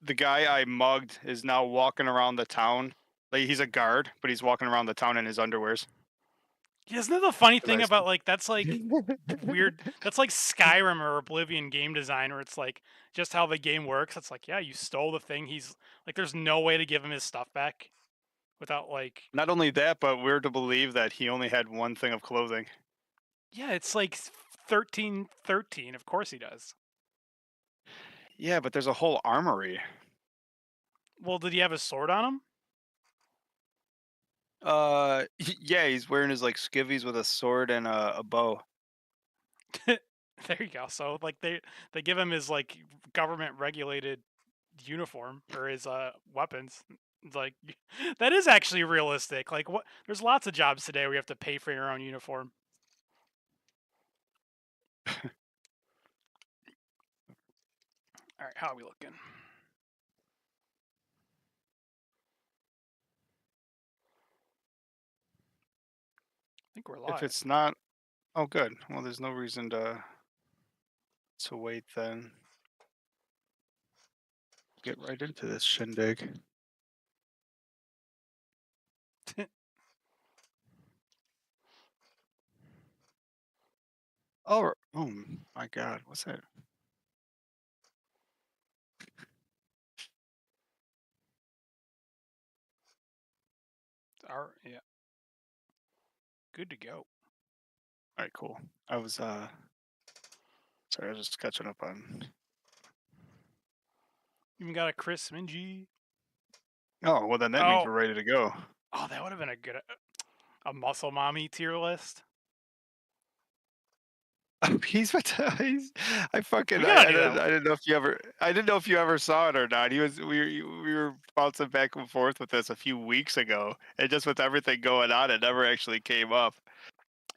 the guy I mugged is now walking around the town. Like he's a guard, but he's walking around the town in his underwears. Isn't that the funny 'Cause I thing s- about like that's like weird? That's like Skyrim or Oblivion game design, where it's like just how the game works. It's like, yeah, you stole the thing. He's like, there's no way to give him his stuff back without like, Not only that, but we're to believe that he only had one thing of clothing. yeah, it's like 1313. Of course he does. Yeah, but there's a whole armory. Well, did he have a sword on him? Yeah, he's wearing his like skivvies with a sword and a bow. There you go. So like they give him his like government regulated uniform or his weapons. It's like that is actually realistic. Like what? There's lots of jobs today where you have to pay for your own uniform. All right, how are we looking? I think we're If live. it's not, oh good. Well, there's no reason to wait then. Get right into this shindig. Oh my God, what's that? All right, yeah, good to go. All right, cool. I was sorry, I was just catching up on. Even got a Chris Mingy. Oh well, then that means Oh, we're ready to go. oh, that would have been a good a muscle mommy tier list. He's I fucking We gotta do that. I didn't know if you ever saw it or not. We were bouncing back and forth with this a few weeks ago, and just with everything going on, it never actually came up.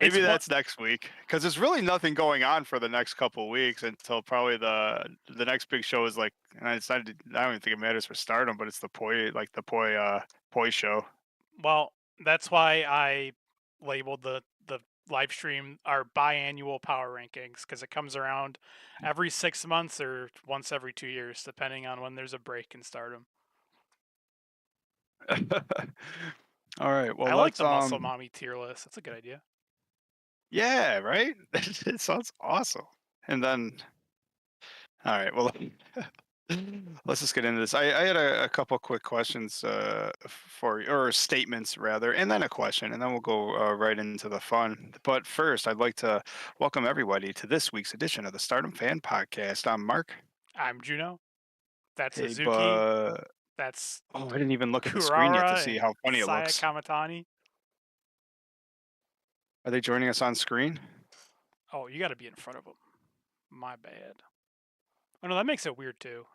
It's Maybe one. that's next week because there's really nothing going on for the next couple weeks until probably the next big show is like, and it's not, I don't even think it matters for Stardom, but it's the Poi show. Well, that's why I labeled the live stream our biannual power rankings because it comes around every 6 months or once every 2 years, depending on when there's a break in Stardom. All right, well I like let's the muscle mommy tier list. That's a good idea. yeah, right. It sounds awesome. And then all right, well let's just get into this. I had a couple quick questions for you, or statements rather, and then a question, and then we'll go right into the fun. But first, I'd like to welcome everybody to this week's edition of the Stardom Fan Podcast. I'm Mark. I'm Juno. That's Hey, Suzuki. but That's oh, I didn't even look at the screen yet to Kurara see and how funny it Saya looks. Kamatani. Are they joining us on screen? Oh, you got to be in front of them. My bad. Oh no, that makes it weird too.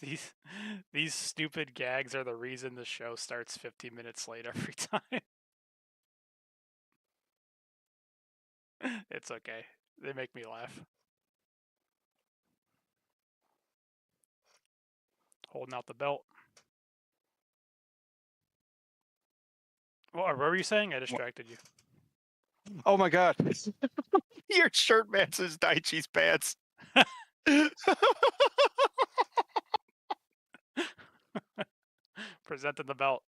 these these stupid gags are the reason the show starts 15 minutes late every time. It's okay. They make me laugh. Holding out the belt. What were you saying? I distracted you. Oh my God, your shirt matches Daichi's pants. Presenting the belt.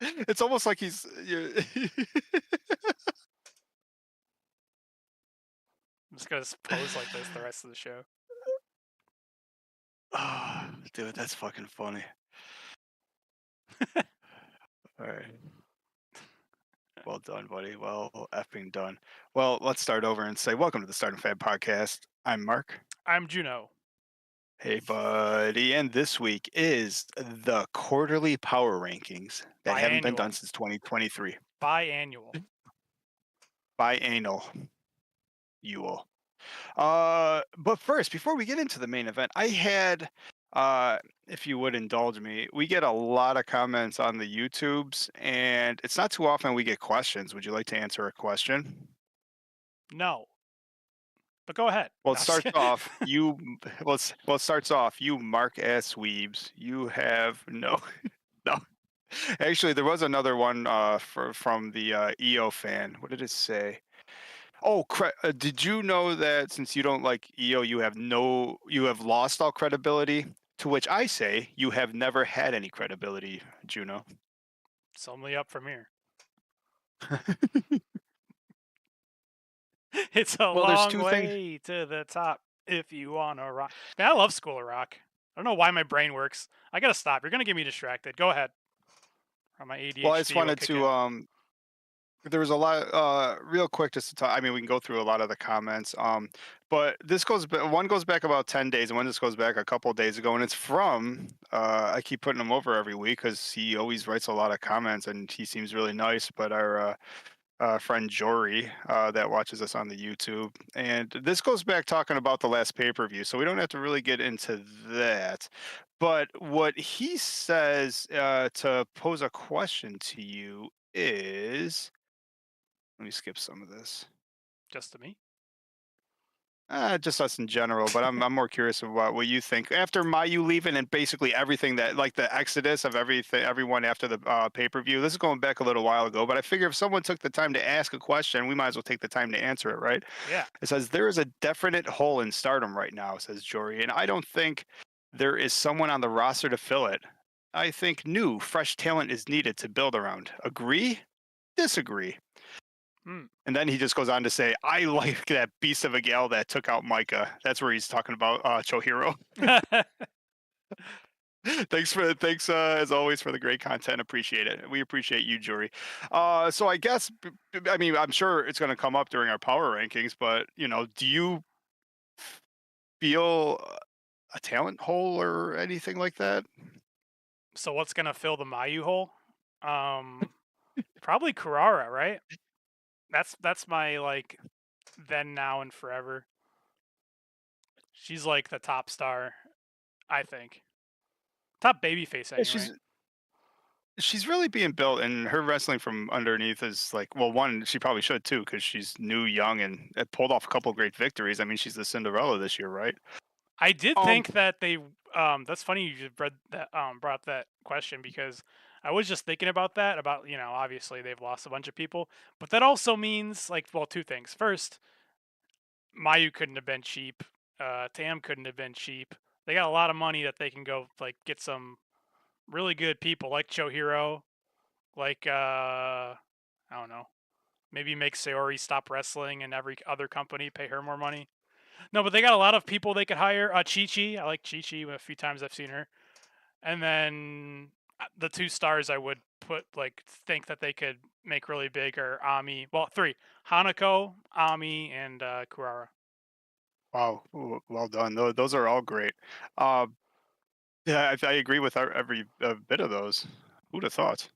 It's almost like he's. I'm just gonna pose like this the rest of the show. Oh, dude, that's fucking funny. All right. Well done, buddy. Well, effing done. Well, let's start over and say welcome to the Start and Fab podcast. I'm Mark. I'm Juno. Hey, buddy. And this week is the quarterly power rankings that haven't been done Biannual. since 2023. Biannual. Biannual. You will. But first, before we get into the main event, I had, if you would indulge me, we get a lot of comments on the YouTubes, and it's not too often we get questions. Would you like to answer a question? No. But go ahead. Well, it No, starts off you. Well, it starts off you, Mark S. Weebs. You have no, no. Actually, there was another one from the EO fan. What did it say? Oh, did you know that since you don't like EO, you have lost all credibility? To which I say, you have never had any credibility, Juno. It's only up from here. It's a Well, there's long two things. way to the top if you wanna rock. Man, I love School of Rock. I don't know why my brain works. I gotta stop. You're gonna get me distracted. Go ahead, or my Well, I just ADHD will wanted kick to in. there was a lot real quick just to talk. I mean, we can go through a lot of the comments. But this one goes back about 10 days and one just goes back a couple days ago, and it's from I keep putting him over every week because he always writes a lot of comments and he seems really nice. But our friend Jory that watches us on the YouTube. And this goes back talking about the last pay per view. So we don't have to really get into that. But what he says to pose a question to you is, let me skip some of this. Just to me. Just us in general, but I'm more curious about what you think after Mayu leaving and basically everything that like the exodus of everyone after the pay per view. This is going back a little while ago, but I figure if someone took the time to ask a question, we might as well take the time to answer it, right? Yeah. It says there is a definite hole in Stardom right now, says Jory, and I don't think there is someone on the roster to fill it. I think new, fresh talent is needed to build around. Agree? Disagree? Hmm. And then he just goes on to say, "I like that beast of a gal that took out Micah." That's where he's talking about Chohiro. Thanks as always for the great content. Appreciate it. We appreciate you, Jury. So I guess I mean I'm sure it's going to come up during our power rankings, but do you feel a talent hole or anything like that? So what's gonna fill the Mayu hole? Probably Kurara, right? That's my like then, now, and forever. She's like the top star, I think. Top babyface Yeah, anyway. she's really being built, and her wrestling from underneath is like, well, one, she probably should too because she's new, young, and pulled off a couple great victories. I mean, she's the Cinderella this year, right? I did Um, think that they that's funny you just read that brought up that question because I was just thinking about that about, obviously they've lost a bunch of people, but that also means like, well, two things. First, Mayu couldn't have been cheap. Tam couldn't have been cheap. They got a lot of money that they can go like get some really good people like Chohiro, like I don't know, maybe make Sayori stop wrestling and every other company pay her more money. No, but they got a lot of people they could hire. Chi Chi, I like Chi Chi. A few times I've seen her. And then the two stars I would put like think that they could make really big are Ami. Well, three: Hanako, Ami, and Kurara. wow, well done. Those are all great. Uh, yeah, I agree with every bit of those. Who'd have thought?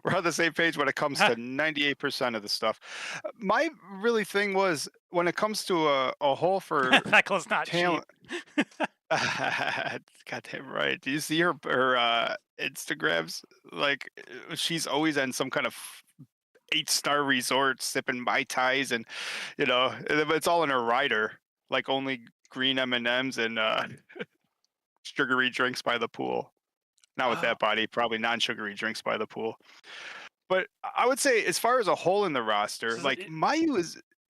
We're on the same page when it comes to 98% of the stuff. My really thing was when it comes to a hole for Thecla's not cheap. talent. Goddamn right. Do you see her Instagrams? Like she's always in some kind of 8-star resort sipping mai tais, and it's all in her rider, like only green M&Ms and sugary drinks by the pool. Not with Oh, that body, probably non-sugary drinks by the pool. But I would say as far as a hole in the roster, so like Mayu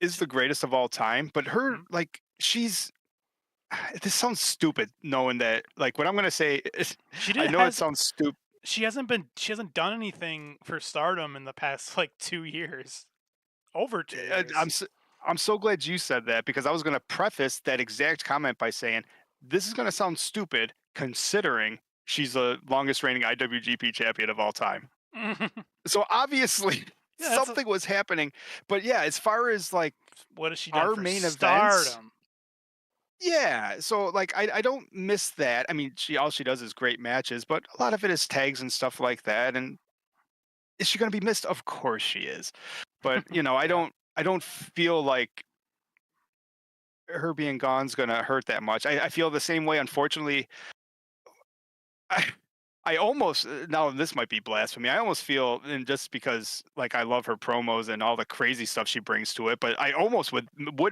is the greatest of all time, but her mhm. like she's this sounds stupid knowing that like what I'm gonna say is She I did know it has sounds stupid. she hasn't done anything for Stardom in the past like 2 years, over 2 years. I'm so glad you said that because I was gonna preface that exact comment by saying this is gonna sound stupid considering she's the longest reigning IWGP champion of all time. Yeah, So obviously that's something was happening. But yeah, as far as like what has she done our for main events, Stardom? yeah. So like I don't miss that. I mean, she does is great matches, but a lot of it is tags and stuff like that. And is she gonna be missed? Of course she is. But Yeah. I don't feel like her being gone's gonna hurt that much. I feel the same way, unfortunately. I I almost now this might be blasphemy. I almost feel, and just because like I love her promos and all the crazy stuff she brings to it, but I almost would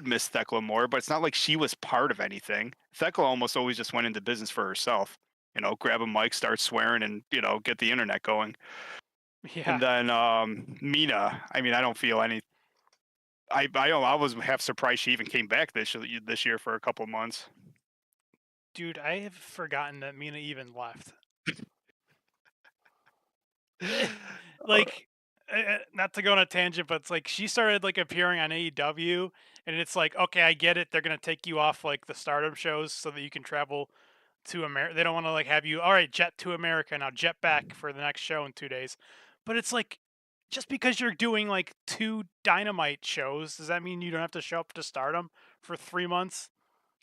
miss Thekla more. But it's not like she was part of anything. Thekla almost always just went into business for herself. Grab a mic, start swearing, and get the internet going. Yeah. And then Mina. I mean, I don't feel any. I was half surprised she even came back this year for a couple months. Dude, I have forgotten that Mina even left. Eh, like, not to go on a tangent, but it's like she started like appearing on AEW, and it's like, okay, I get it. They're gonna take you off like the Stardom shows so that you can travel to America. They don't want to like have you, all right, jet to America now, jet back for the next show in 2 days. But it's like, just because you're doing like two Dynamite shows, does that mean you don't have to show up to Stardom for 3 months?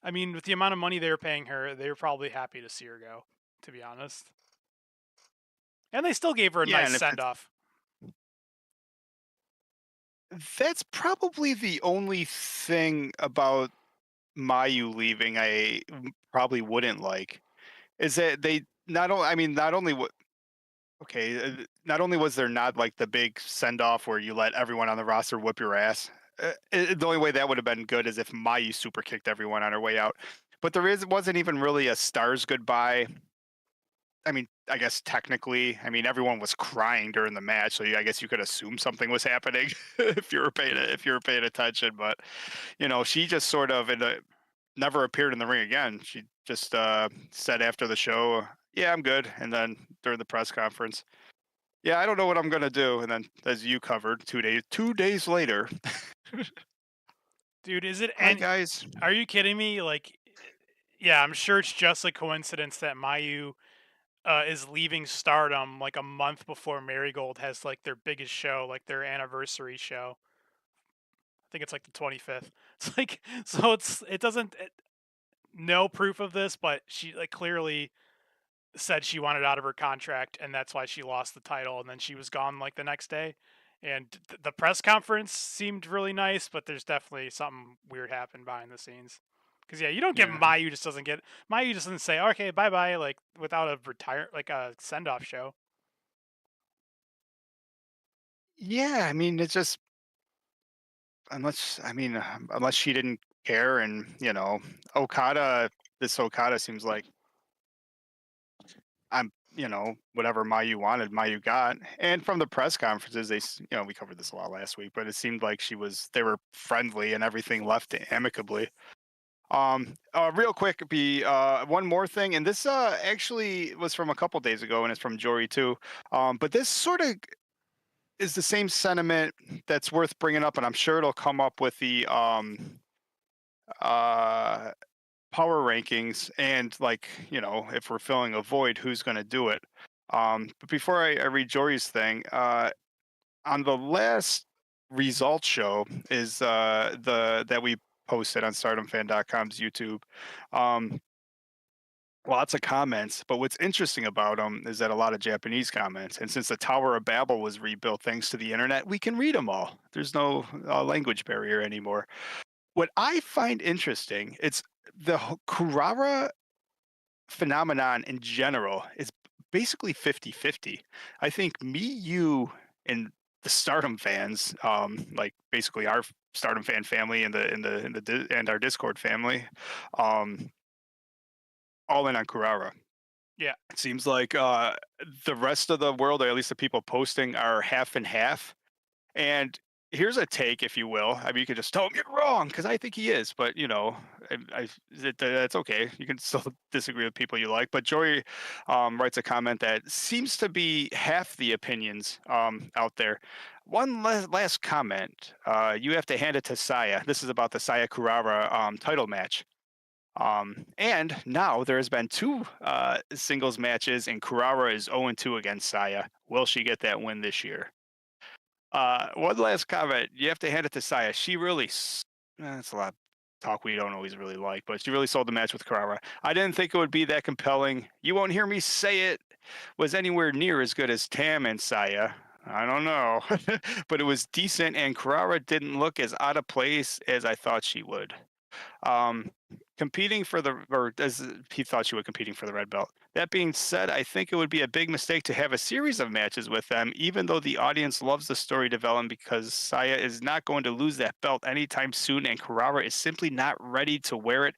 I mean, with the amount of money they were paying her, they were probably happy to see her go, to be honest. And they still gave her a Yeah, nice and if send off. that's probably the only thing about Mayu leaving probably wouldn't like, is that they not only I mean, not only okay, not only was there not like the big send off where you let everyone on the roster whip your ass. The only way that would have been good is if Mayu super kicked everyone on her way out. But wasn't even really a stars goodbye. I mean, I guess technically, I mean everyone was crying during the match, so I guess you could assume something was happening if you were paying attention. But she just sort of never appeared in the ring again. She just said after the show, "Yeah, I'm good," and then during the press conference, "Yeah, I don't know what I'm gonna do." And then, as you covered, 2 days later, Dude, is it hi and guys. are you kidding me? Like, yeah, I'm sure it's just a coincidence that Mayu is leaving Stardom like a month before Marigold has like their biggest show, like their anniversary show. I think it's like the 25th. It's like, so it doesn't no proof of this, but she like clearly said she wanted out of her contract, and that's why she lost the title, and then she was gone like the next day. And the press conference seemed really nice, but there's definitely something weird happened behind the scenes. Because yeah, you don't get Yeah, Mayu just doesn't get Mayu just doesn't say okay bye bye like without a retire like a send off show. yeah. I mean, it's just unless she didn't care, and Okada. This Okada seems like whatever Mayu wanted, Mayu got. And from the press conferences, we covered this a lot last week, but it seemed like they were friendly and everything left amicably. Real quick, be one more thing, and this actually was from a couple days ago, and it's from Jory too. But this sort of is the same sentiment that's worth bringing up, and I'm sure it'll come up with the uh power rankings, and like if we're filling a void, who's going to do it. But before I read Jory's thing, on the last results show is the that we posted on StardomFan.com's YouTube. Um, Lots of comments, but what's interesting about them is that a lot of Japanese comments. And since the Tower of Babel was rebuilt thanks to the internet, we can read them all. There's no language barrier anymore. What I find interesting, it's the Kurara phenomenon in general is basically 50-50. I think me, you, and the Stardom fans, like basically our Stardom fan family and and our Discord family, um, all in on Kurara. Yeah, It seems like the rest of the world, or at least the people posting, are half and half. And here's a take, if you will. I mean, you could just tell him you're wrong because I think he is, but that's okay. You can still disagree with people you like. But Jory writes a comment that seems to be half the opinions out there. One last comment. You have to hand it to Saya. This is about the Saya Kurara title match. And now there has been two singles matches, and Kurara is 0-2 against Saya. Will she get that win this year? One last comment. You have to hand it to Saya. She really, that's a lot of talk we don't always really like, but she really sold the match with Carrara. I didn't think it would be that compelling. You won't hear me say it was anywhere near as good as Tam and Saya. I don't know, but it was decent, and Carrara didn't look as out of place as I thought she would. Um, Competing for the, or as he thought she would competing for the red belt. That being said, I think it would be a big mistake to have a series of matches with them, even though the audience loves the story development, because Saya is not going to lose that belt anytime soon, and Carrara is simply not ready to wear it.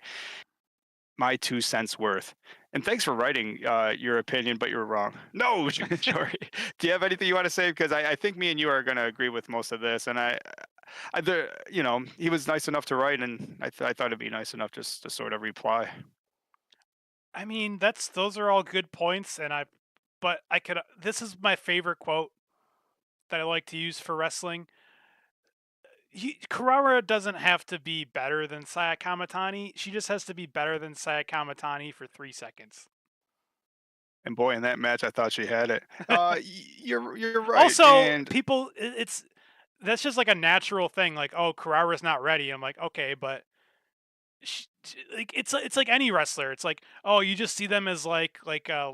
My 2 cents worth. And thanks for writing your opinion, but you're wrong. No, sorry. Do you have anything you want to say? Because I think me and you are going to agree with most of this, and he was nice enough to write, and I thought it'd be nice enough just to sort of reply. I mean, those are all good points, but I could. This is my favorite quote that I like to use for wrestling. Carrara doesn't have to be better than Saya Kamatani. She just has to be better than Saya Kamatani for 3 seconds. And boy, in that match, I thought she had it. You're right, Also, and it's that's just like a natural thing. Like, oh, Carrara's not ready. I'm like, okay, but like it's like any wrestler. It's like, oh, you just see them as like a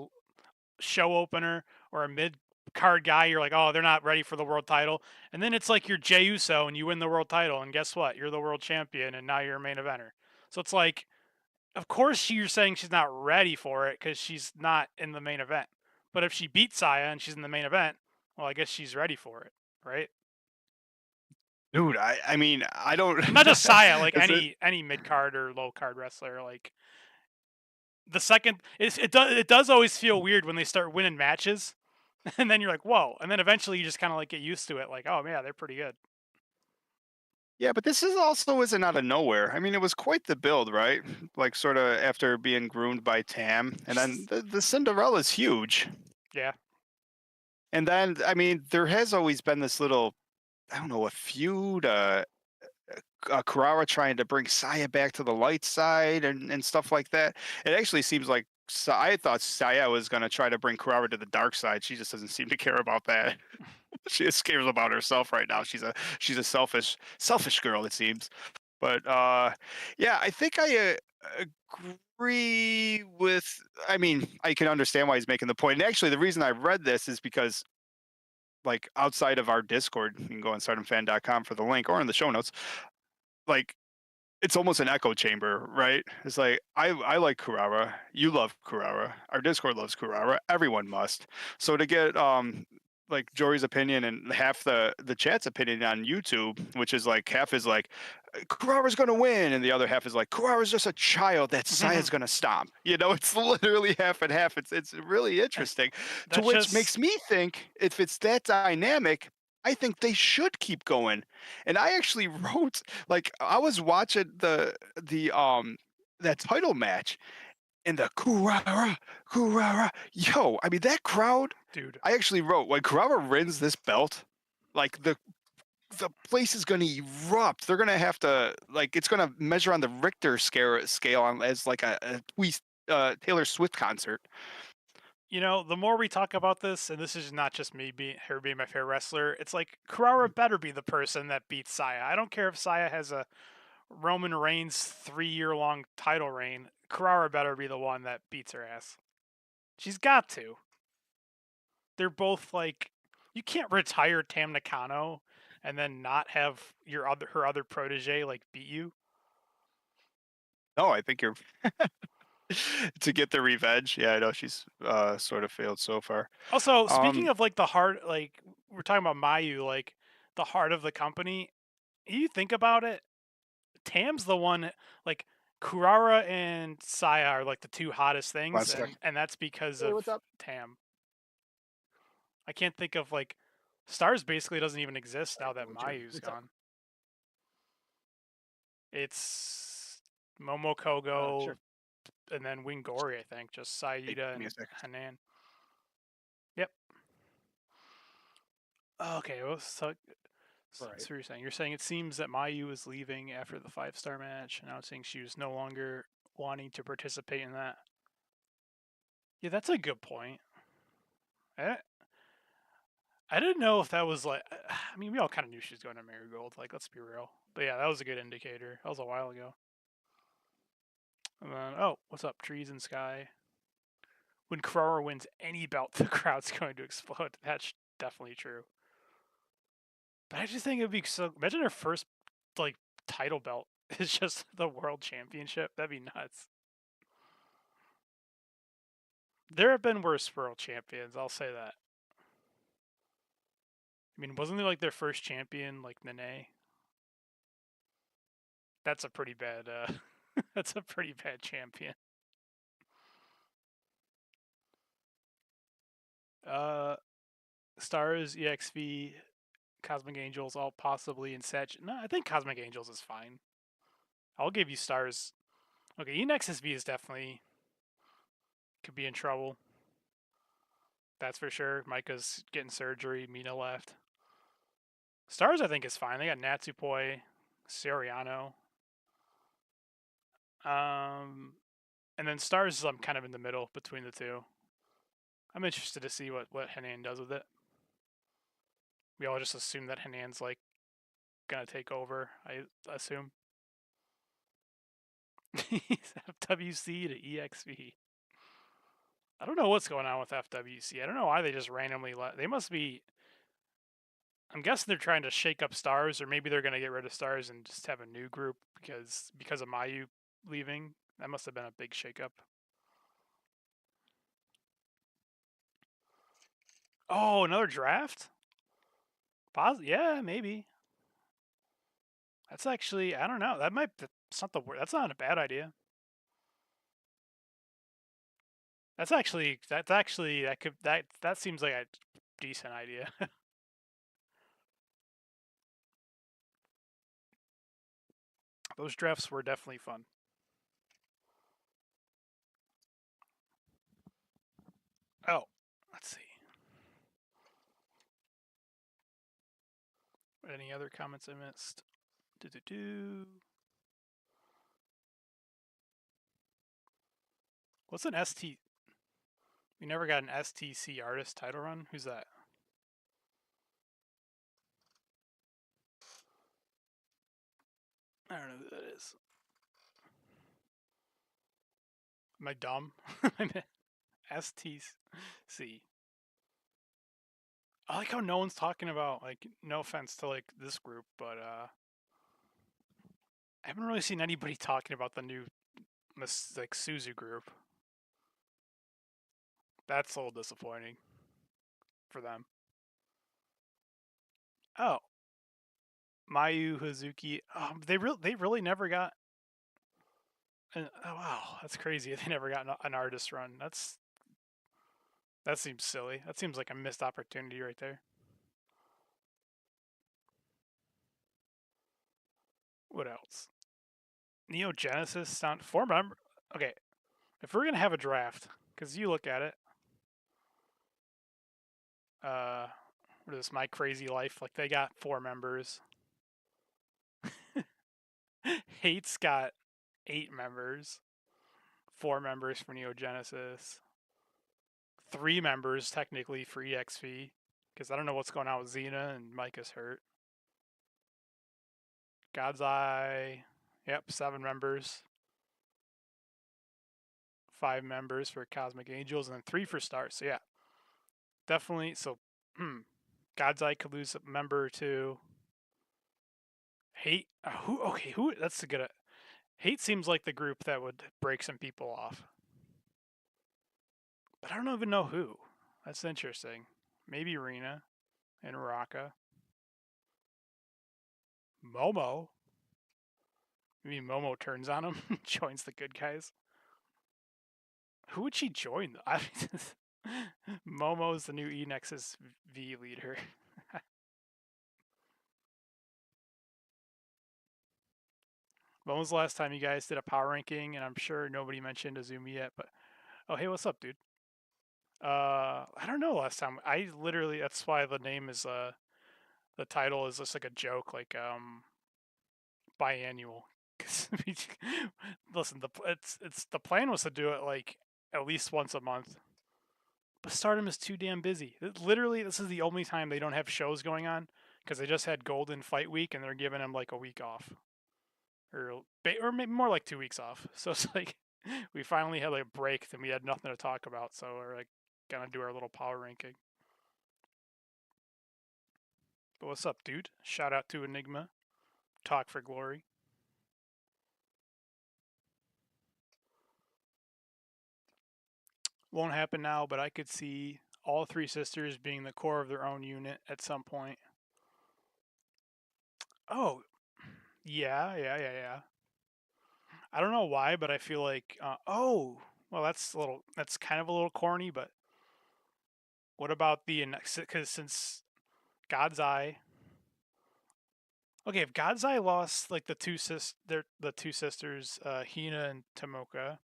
show opener or a mid card guy. You're like, oh, they're not ready for the world title. And then it's like you're Jey Uso and you win the world title, and guess what? You're the world champion, and now you're a main eventer. So it's like, of course you're saying she's not ready for it because she's not in the main event. But if she beats Saya and she's in the main event, well, I guess she's ready for it, right? dude, I mean, I don't. Not just Saya, like Is it? any mid card or low card wrestler. Like the second it does always feel weird when they start winning matches, and then you're like, whoa, and then eventually you just kind of like get used to it. Like, oh yeah, they're pretty good. Yeah, but this is also isn't out of nowhere. I mean, it was quite the build, right? Like sort of after being groomed by Tam, and then the Cinderella's huge. Yeah. And then, I mean, there has always been this little, I don't know, a feud. Carrara trying to bring Saya back to the light side and stuff like that. It actually seems like I thought Saya was going to try to bring Carrara to the dark side. She just doesn't seem to care about that. She just cares about herself right now. She's a selfish girl, it seems. But yeah, I think I agree with. I mean, I can understand why he's making the point. And actually, the reason I read this is because, like, outside of our Discord, you can go on StardomFan.com for the link or in the show notes. Like, it's almost an echo chamber, right? It's like I like Kurara, you love Kurara, our Discord loves Kurara, everyone must. So to get like Jory's opinion and half the chat's opinion on YouTube, which is like half is like Kurara's gonna win, and the other half is like Kurara's just a child that Saya's gonna stomp. It's literally half and half. It's really interesting. To That's which just makes me think if it's that dynamic, I think they should keep going. And I actually wrote like I was watching the that title match and the Kurara, Kurara. Yo, I mean that crowd, dude. I actually wrote when Kurara wins this belt, like the place is gonna erupt. They're gonna have to like it's gonna measure on the Richter scale on as like a Taylor Swift concert. The more we talk about this, and this is not just me being her being my favorite wrestler, it's like Carrara better be the person that beats Saya. I don't care if Saya has a Roman Reigns 3 year long title reign. Carrara better be the one that beats her ass. She's got to. They're both like, you can't retire Tam Nakano and then not have her other protege like beat you. No, I think you're to get the revenge. Yeah, I know she's sort of failed so far. Also, speaking Um, of like the heart, like we're talking about Mayu, like the heart of the company. You think about it, Tam's the one like Kurara and Saya are like the two hottest one things, sec. and that's because Hey, what's of up? Tam. I can't think of like Stars basically doesn't even exist All now right, that cool, Jay. Mayu's What's up? gone. It's Momokogo Sure. and then Wingori, I think, just Hey, Saida give me a and second. Hanan. Yep. Okay, well, All right. so you're saying it seems that Mayu is leaving after the 5-star match, announcing she was no longer wanting to participate in that. Yeah, that's a good point. I, I didn't know if that was like. I mean, we all kind of knew she was going to Marigold. Like, let's be real. But yeah, that was a good indicator. That was a while ago. And then, oh, what's up, trees and sky? When Carrara wins any belt, the crowd's going to explode. That's definitely true. But I just think it'd be so. Imagine her first like title belt is just the world championship. That'd be nuts. There have been worse world champions. I'll say that. I mean, wasn't there like their first champion like Nene? That's a pretty bad. That's a pretty bad champion. Uh, Stars EXV Cosmic Angels all possibly in Sag. No, I think Cosmic Angels is fine. I'll give you stars. Okay, Enexus V is definitely could be in trouble. That's for sure. Micah's getting surgery. Mina left. Stars, I think, is fine. They got Natsupoi, Soriano. And then stars, I'm kind of in the middle between the two. I'm interested to see what Henan does with it. We all just assume that Henan's like gonna take over. I assume. FWC to EXV. I don't know what's going on with FWC. I don't know why they just randomly let. They must be. I'm guessing they're trying to shake up stars, or maybe they're gonna get rid of stars and just have a new group because of Mayu leaving. That must have been a big shakeup. Oh, another draft? Yeah, maybe. That's actually, I don't know. That's not that's not a bad idea. That seems like a decent idea. Those drafts were definitely fun. Oh, let's see. Any other comments I missed? What's an ST? We never got an STC artist title run. Who's that? I don't know who that is. Am I dumb? STC. I like how no one's talking about, like, no offense to like this group, but I haven't really seen anybody talking about the new like Suzu group. That's a little disappointing for them. Oh, Mayu Hazuki. They really never got. Oh wow, that's crazy. They never got an artist run. That seems silly. That seems like a missed opportunity right there. What else? Neo Genesis sound four member. Okay, if we're gonna have a draft, because you look at it, what is this? My Crazy Life? Like they got four members. Hate's got 8 members. 4 members for Neo Genesis. 3 members technically for EXV, because I don't know what's going on with Xena and Mike is hurt. God's Eye, yep, 7 members. 5 members for Cosmic Angels, and then 3 for Stars. So yeah, definitely. So, God's Eye could lose a member or two. Hate, who? Okay, who? That's a good. Hate seems like the group that would break some people off, but I don't even know who. That's interesting. Maybe Rena and Raka. Momo. Maybe Momo turns on him, joins the good guys. Who would she join? I mean, Momo's the new E-Nexus V leader. When was the last time you guys did a power ranking? And I'm sure nobody mentioned Azumi yet, but oh hey, what's up, dude? I don't know. Last time I literally, that's why the name is the title is just like a joke, like biannual. Listen, the plan was to do it like at least once a month, but Stardom is too damn busy. Literally, this is the only time they don't have shows going on because they just had Golden Fight Week and they're giving them like a week off, or maybe more like 2 weeks off. So it's like we finally had like a break, then we had nothing to talk about, so we're like gonna do our little power ranking. But what's up, dude? Shout out to Enigma. Talk for glory. Won't happen now, but I could see all 3 sisters being the core of their own unit at some point. Oh, yeah. I don't know why, but I feel like, well, that's kind of a little corny, but what about because since God's Eye Okay, if God's Eye lost like the two sisters, Hina and Tomoka,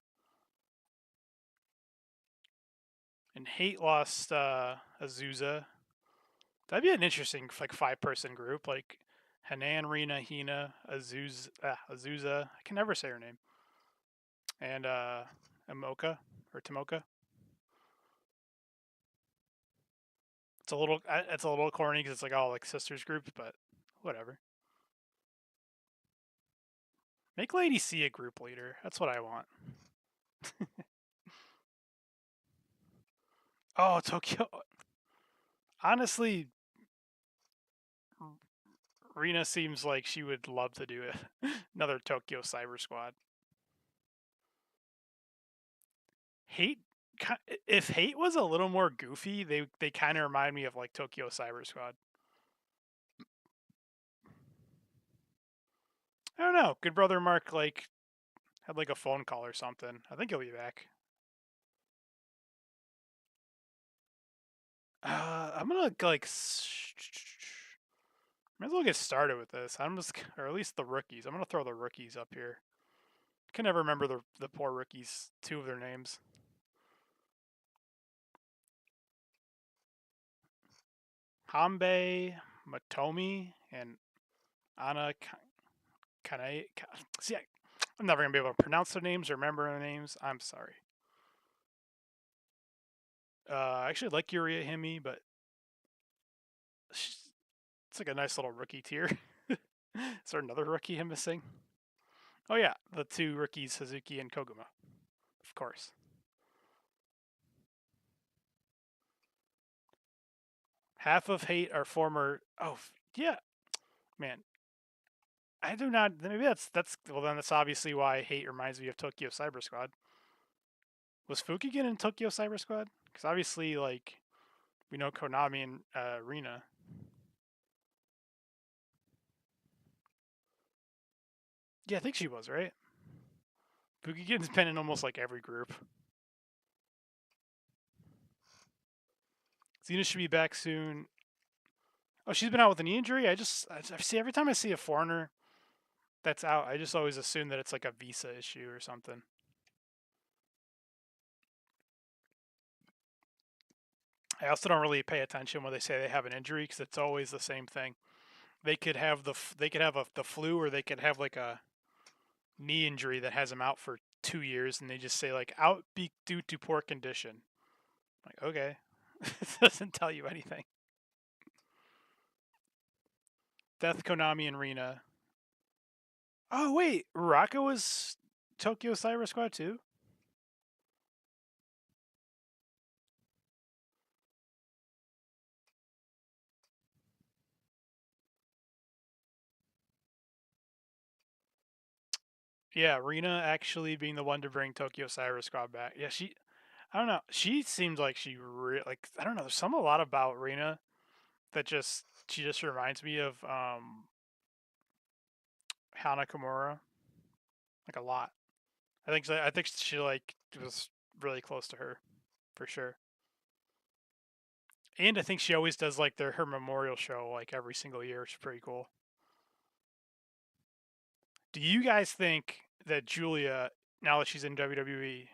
and Hate lost Azusa, that'd be an interesting like 5-person group. Like Hanan, Rina, Hina, Azusa. I can never say her name. And Amoka or Tomoka. It's a little corny because it's like all like sisters groups, but whatever. Make Lady C a group leader. That's what I want. Oh, Tokyo. Honestly, Rina seems like she would love to do it. Another Tokyo Cyber Squad. Hate. If Hate was a little more goofy, they kind of remind me of like Tokyo Cyber Squad. I don't know. Good brother Mark like had like a phone call or something. I think he'll be back. I'm gonna like might as well get started with this. I'm just, or at least the rookies. I'm gonna throw the rookies up here. I can never remember the poor rookies. Two of their names. Hanbei, Matomi, and Ana Kanai. See, I'm never gonna be able to pronounce their names or remember their names. I'm sorry. I actually like Yuria Himi, but it's like a nice little rookie tier. Is there another rookie I'm missing? Oh yeah, the two rookies, Suzuki and Koguma, of course. Half of Hate are former. Oh yeah, man. I do not. Maybe that's well. Then that's obviously why Hate reminds me of Tokyo Cyber Squad. Was Fukigen in Tokyo Cyber Squad? Because obviously, like we know Konami and Rina. Yeah, I think she was right. Fukigen's been in almost like every group. Xena should be back soon. Oh, she's been out with a knee injury. I see every time I see a foreigner that's out, I just always assume that it's like a visa issue or something. I also don't really pay attention when they say they have an injury because it's always the same thing. They could have the flu, or they could have like a knee injury that has them out for 2 years, and they just say like out due to poor condition. Like okay, it doesn't tell you anything. Death, Konami, and Rina. Oh wait, Uraka was Tokyo Cyber Squad too. Yeah, Rina actually being the one to bring Tokyo Cyber Squad back. Yeah, she. I don't know. She seems like like I don't know. There's a lot about Rina that just she just reminds me of Hana Kimura, like a lot. I think she like was really close to her for sure. And I think she always does like her memorial show like every single year, which is pretty cool. Do you guys think that Julia, now that she's in WWE,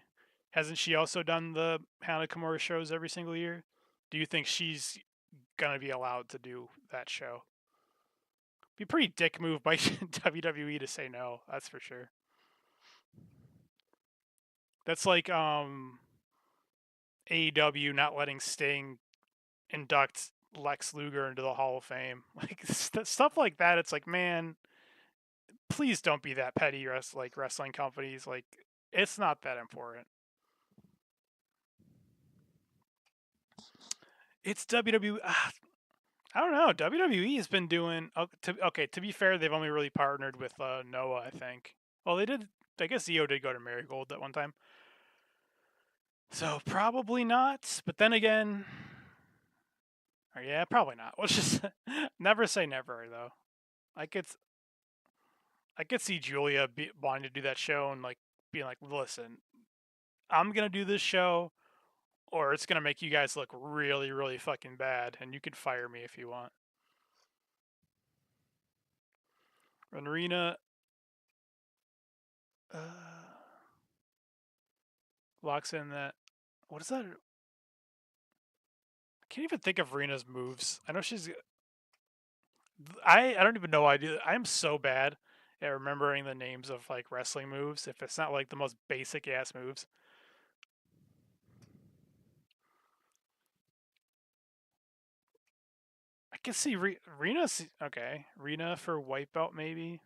hasn't she also done the Hana Kimura shows every single year? Do you think she's gonna be allowed to do that show? Be a pretty dick move by WWE to say no. That's for sure. That's like AEW not letting Sting induct Lex Luger into the Hall of Fame. Like stuff like that. It's like, man, please don't be that petty. Like wrestling companies, like it's not that important. It's WWE. I don't know. WWE has been doing okay. To be fair, they've only really partnered with Noah, I think. Well, they did. I guess Io did go to Marigold at one time, so probably not. But then again, or yeah, probably not. Let's just never say never, though. I could I could see Julia wanting to do that show and like being like, listen, I'm gonna do this show, or it's gonna make you guys look really, really fucking bad, and you can fire me if you want. Arena. Uh, locks in that. What is that? I can't even think of Rena's moves. I know she's. I don't even know I do. I'm so bad at remembering the names of like wrestling moves. If it's not like the most basic ass moves. I can see Rena. Okay, Rena for white belt maybe.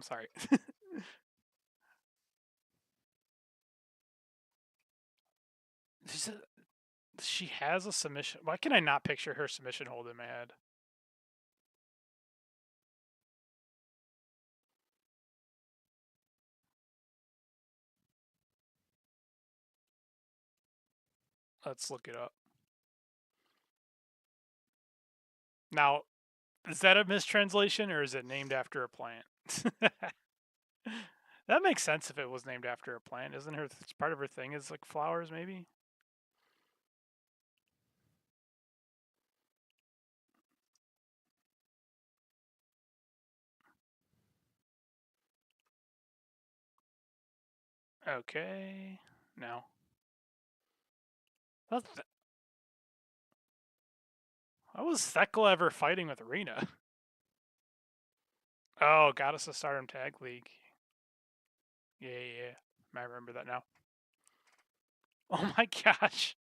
Sorry. She has a submission. Why can I not picture her submission hold in my head? Let's look it up. Now, is that a mistranslation or is it named after a plant? That makes sense if it was named after a plant. Isn't her part of her thing is like flowers maybe? Okay. No. How was Thekla ever fighting with Rena? Oh, Goddess of Stardom Tag League. Yeah. I remember that now. Oh my gosh.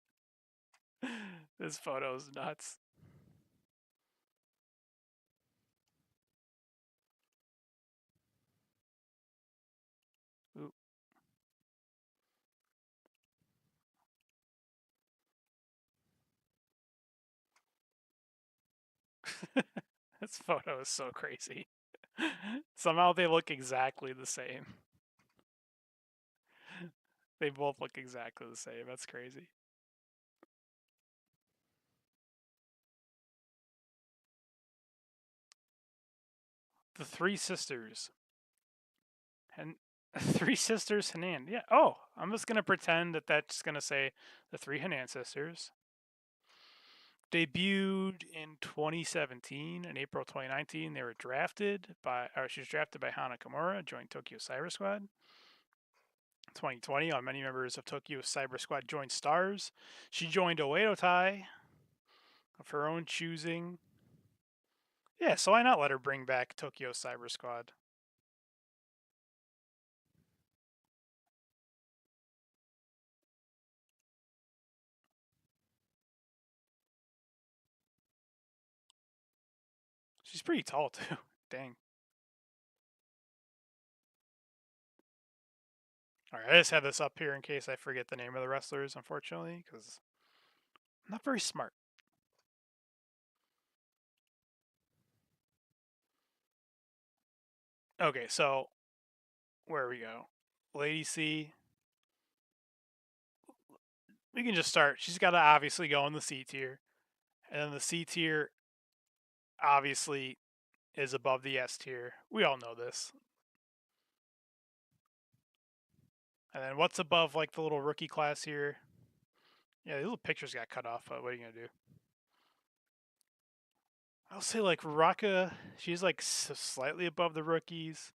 This photo's nuts. Ooh. This photo is so crazy. Somehow they look exactly the same. They both look exactly the same. That's crazy. The Three Sisters. And Three Sisters Hanan. Yeah. Oh, I'm just gonna pretend that that's gonna say the Three Hanan sisters. Debuted in 2017. In April 2019, they were drafted by. Or she was drafted by Hana Kimura. Joined Tokyo Cyber Squad. 2020, many members of Tokyo Cyber Squad joined Stars. She joined Oedo Tai of her own choosing. Yeah, so why not let her bring back Tokyo Cyber Squad? She's pretty tall too. Dang. All right, I just have this up here in case I forget the name of the wrestlers, unfortunately, because I'm not very smart. Okay, so where we go? Lady C. We can just start. She's got to obviously go in the C tier. And then the C tier obviously is above the S tier. We all know this. And then what's above like the little rookie class here? Yeah, the little pictures got cut off, but what are you gonna do? I'll say like Raka, she's like slightly above the rookies.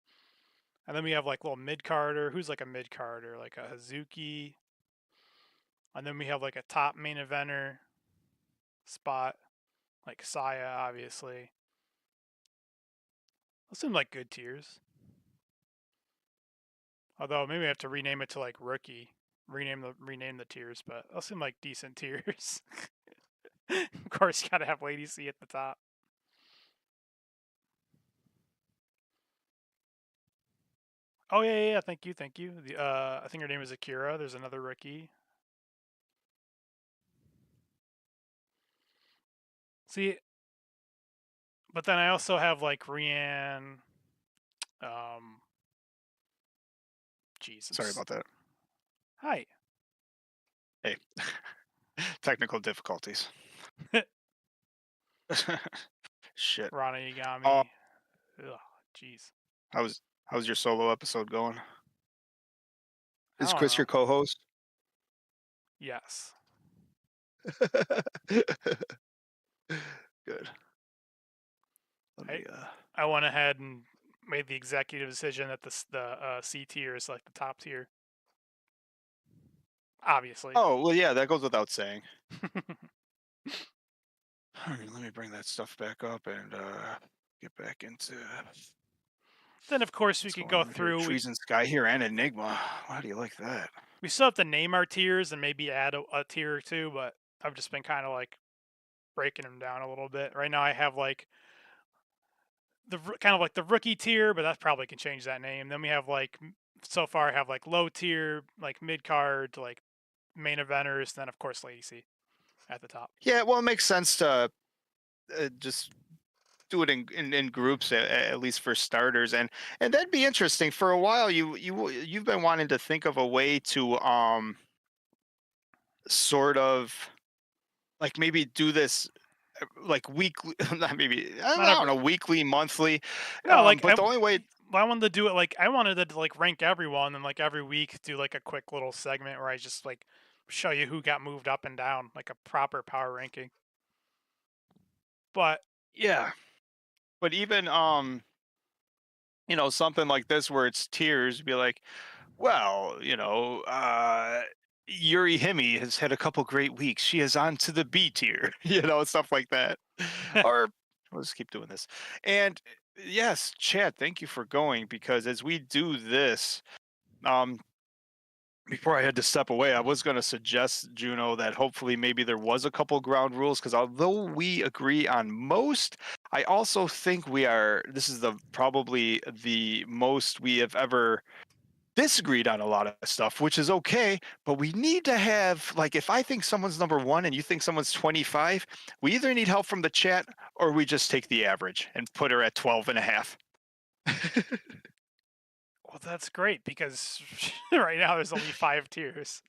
And then we have like little mid carder. Who's like a mid carder? Like a Hazuki. And then we have like a top main eventer spot, like Saya, obviously. Those seem like good tiers. Although maybe I have to rename it to like rookie. Rename the tiers, but those seem like decent tiers. Of course, you gotta have Lady C at the top. Oh yeah. Thank you. I think her name is Akira. There's another rookie. See, but then I also have like Rianne. Um, Sorry Jesus. about that. Hi. Hey, technical difficulties. Shit. Rana Uh, Yagami. Ugh, jeez. How's your solo episode going? I Is don't Chris know. your co-host? Yes. Good. Let I me I went ahead and made the executive decision that the C tier is like the top tier, obviously. Oh, well yeah, that goes without saying. All right, let me bring that stuff back up and get back into Then of course we what's could going go on here. through. We Trees and Sky here and Enigma. How do you like that? we still have to name our tiers and maybe add a tier or two, but I've just been kind of like breaking them down a little bit. Right now I have like kind of like the rookie tier, but that probably can change that name. Then we have like so far I have like low tier, like mid card, like main eventers, then of course Lady C at the top. Yeah, well, it makes sense to just do it in groups at least for starters, and that'd be interesting. For a while, you've been wanting to think of a way to sort of like maybe do this like weekly, not maybe Not I don't every know, weekly, monthly, no, like but the only way. I wanted to do it like I wanted to like rank everyone and like every week do like a quick little segment where I just like show you who got moved up and down, like a proper power ranking. But Yeah, but even something like this where it's tiers, be like, well, Yuri Hime has had a couple great weeks. She is on to the B tier, stuff like that. Or let's keep doing this. And yes, Chad, thank you for going because as we do this, um, before I had to step away, I was going to suggest, Juno, that hopefully maybe there was a couple ground rules because although we agree on most, I also think this is probably the most we have ever disagreed on a lot of stuff, which is okay. But we need to have, like, if I think someone's number one and you think someone's 25, we either need help from the chat or we just take the average and put her at 12 and a half. well, that's great because right now there's only 5 tiers.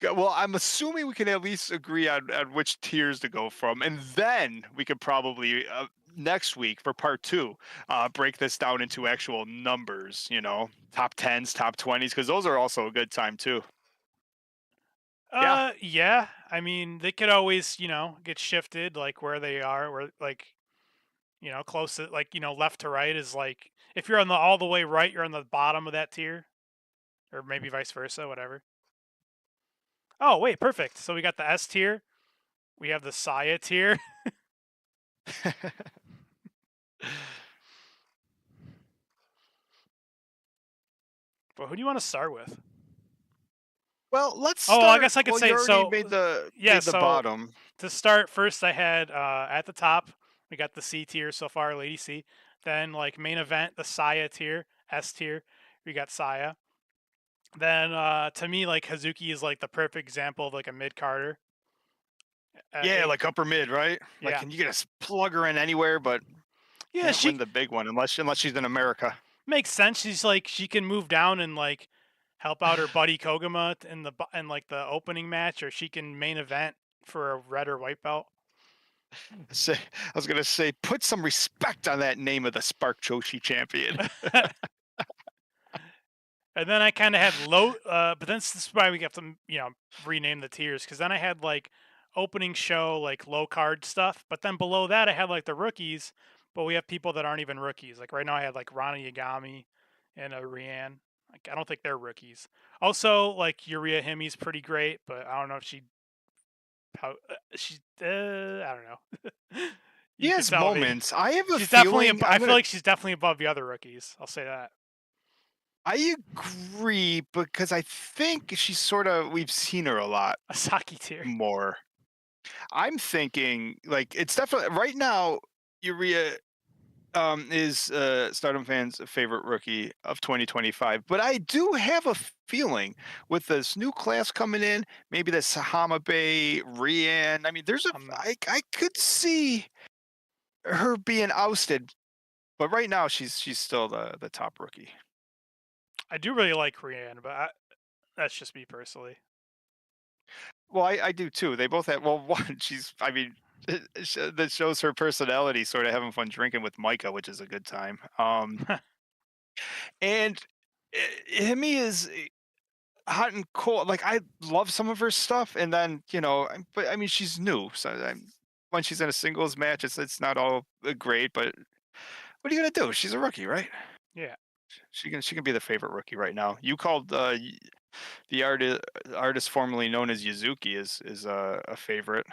Well, I'm assuming we can at least agree on which tiers to go from, and then we could probably next week for part two break this down into actual numbers. Top tens, top 20s, because those are also a good time too. Yeah, Yeah. I mean, they could always, get shifted like where they are, where like, close to like, left to right is like if you're on the all the way right, you're on the bottom of that tier, or maybe vice versa, whatever. Oh, wait, perfect. So we got the S tier, we have the Saya tier. But who do you want to start with? well, let's Oh, well, I start. guess I could Well, you say already so. made the Yeah, so bottom. to start first, I had at the top we got the C tier so far, Lady C. Then like main event, the Saya tier, S tier. We got Saya. Then to me, like Hazuki is like the perfect example of like a mid carder. Yeah, like upper mid, right? Like, Yeah, can you get a plug her in anywhere, but yeah, can't she win the big one unless she's in America. makes sense. She's like she can move down and like help out her buddy Koguma in like the opening match, or she can main event for a red or white belt. Say, I was gonna say, put some respect on that name of the Spark Joshi champion. And then I kind of had low, but then this is why we have to, rename the tiers because then I had like opening show, like low card stuff. But then below that, I had like the rookies, but we have people that aren't even rookies. Like right now, I had like Rana Yagami and Rianne. Like I don't think they're rookies. Also, like Yuria Himi's pretty great, but I don't know if I don't know. He You could has tell me. moments. I have a She's definitely. feeling I feel like she's definitely above the other rookies. I'll say that. I agree because I think she's sort of we've seen her a lot Asaki tier. more. I'm thinking like it's definitely right now. Urea is Stardom fans' favorite rookie of 2025. But I do have a feeling with this new class coming in, maybe the Sahama Bay, Rian. I mean, Um, I could see her being ousted, but right now she's still the top rookie. I do really like Rianne, but that's just me personally. Well, I do too. They both have well, one. I mean, that shows her personality, sort of having fun drinking with Micah, which is a good time. And Himi is hot and cold. Like I love some of her stuff, and then but I mean she's new, so when she's in a singles match, it's not all great. But what are you gonna do? She's a rookie, right? Yeah. She can be the favorite rookie right now. You called the artist formerly known as Yuzuki is a favorite,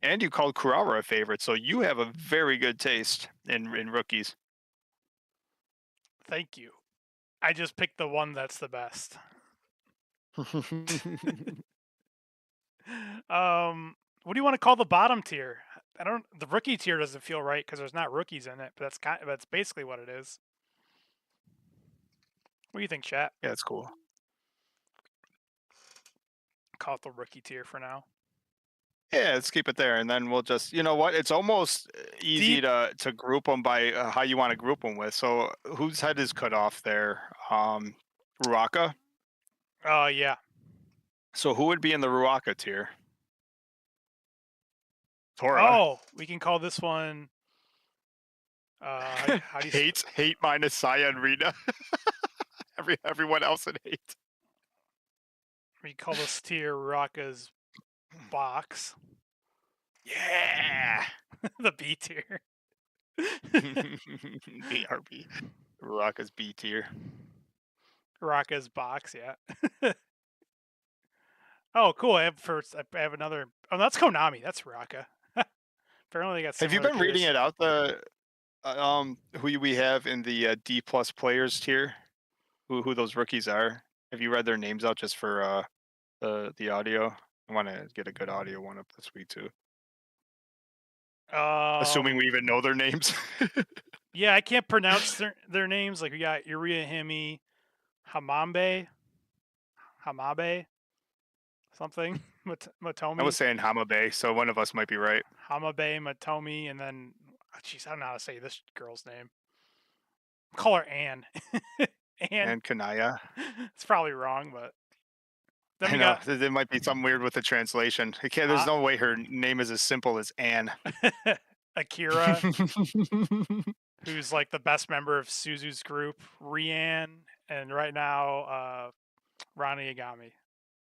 and you called Kurara a favorite. So you have a very good taste in rookies. Thank you. I just picked the one that's the best. What do you want to call the bottom tier? I don't. The rookie tier doesn't feel right because there's not rookies in it, but that's basically what it is. What do you think, chat? Yeah, it's cool. Call it the rookie tier for now. Yeah, let's keep it there, and then we'll just what? It's almost easy Deep. to group them by how you want to group them with. So whose head is cut off there? Ruaka. Yeah. So who would be in the Ruaka tier? Tora. Oh, we can call this one. How do you? Hate minus Saya and Rita. Everyone else in hate. We call this tier Raka's box. Yeah. The B tier. BRB. Ruaka's B tier. Raka's box. Yeah. Oh, cool. I have another. Oh, that's Konami. That's Raka. Apparently, they got Have you similar been reading tiers. it out who we have in the D plus players tier? Who those rookies are? Have you read their names out just for the audio? I want to get a good audio one up this week too. Assuming Um, we even know their names. yeah, I can't pronounce their names. Like we got Yuria Himi, Hamambe, Hamabe, something, I was Matomi, saying Hamabe, so one of us might be right. Hamabe, Matomi, and then, jeez, I don't know how to say this girl's name. Call her Anne. Anne. And Kanaya. It's probably wrong, but then I we know got there might be something weird with the translation. There's uh, no way her name is as simple as Anne. Akira, who's like the best member of Suzu's group, Rian, and right now Rani Agami.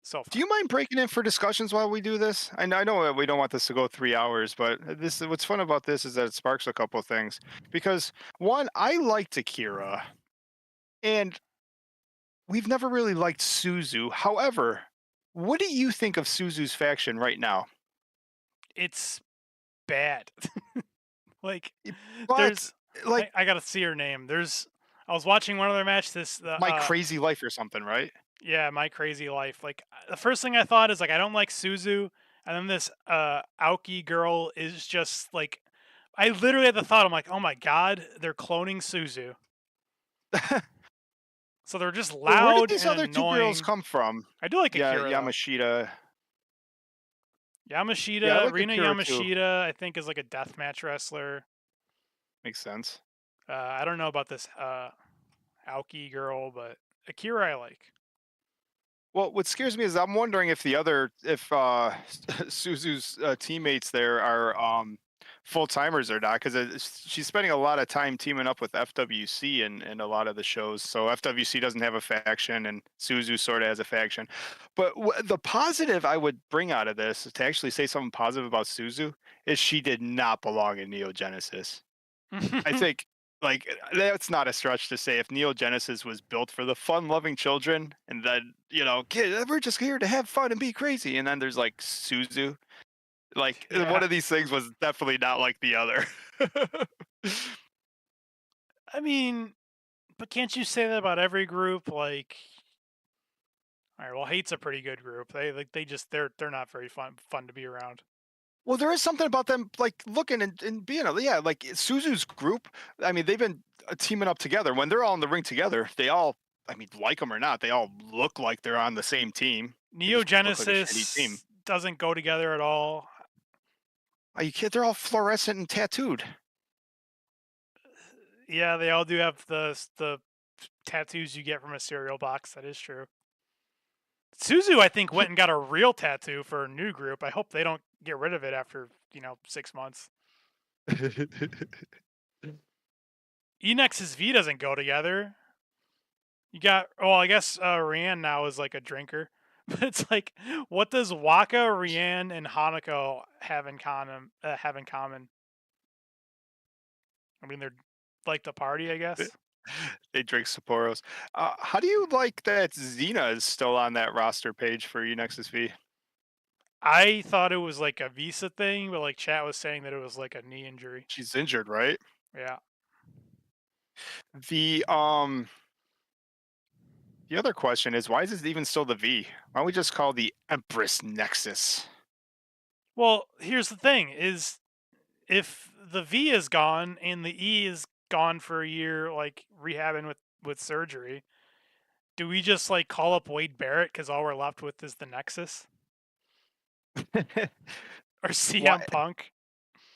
So Do far. you mind breaking in for discussions while we do this? I know that we don't want this to go 3 hours, but what's fun about this is that it sparks a couple of things. Because one, I liked Akira, and we've never really liked Suzu. However, what do you think of Suzu's faction right now? It's bad. Like, But there's like I gotta see her name. I was watching one other match. My Crazy Life or something, right? Yeah, My Crazy Life. Like the first thing I thought is like I don't like Suzu, and then this Aoki girl is just like I literally had the thought I'm like, oh my god, they're cloning Suzu. So they're just Well, where did loud these and other two girls annoying. come from? I do like Yeah, Akira though. Yamashita. Yeah, I Yamashita, like Rina Akira too. Yamashita, I think is like a deathmatch wrestler. Makes sense. I don't know about this Aoki girl, but Akira I like. Well, what scares me is I'm wondering if Suzu's teammates there are full timers or not, because she's spending a lot of time teaming up with FWC and a lot of the shows. So FWC doesn't have a faction, and Suzu sort of has a faction. But the positive I would bring out of this, to actually say something positive about Suzu, is she did not belong in Neo Genesis. I think that's not a stretch to say if Neo Genesis was built for the fun-loving children, and then kid, we're just here to have fun and be crazy, and then there's like Suzu, like one Yeah. of these things was definitely not like the other. I mean, but can't you say that about every group? Like, all right, well, Hate's a pretty good group. They're not very fun to be around. Well, there is something about them like looking and being yeah, like Suzu's group. I mean, they've been teaming up together. When they're all in the ring together, they all, I mean, like them or not, they all look like they're on the same team. They Neo just look like a shitty team. Genesis doesn't go together at all. Are you kid? They're all fluorescent and tattooed. Yeah, they all do have the tattoos you get from a cereal box. That is true. Suzu, I think, went and got a real tattoo for a new group. I hope they don't get rid of it after 6 months. Enex's V doesn't go together. You got well, I guess Rianne now is like a drinker, but it's like, what does Waka, Rianne, and Hanako have in common? I mean, they're like to party, I guess. They drink Sapporos. How do you like that Xena is still on that roster page for Unexus V? I thought it was like a visa thing, but like chat was saying that it was like a knee injury. She's injured, right? Yeah. The the other question is why is it even still the V? Why don't we just call the Empress Nexus? Well, here's the thing: is if the V is gone and the E is gone for a year, like rehabbing with surgery, do we just like call up Wade Barrett because all we're left with is the Nexus or Why? CM Punk?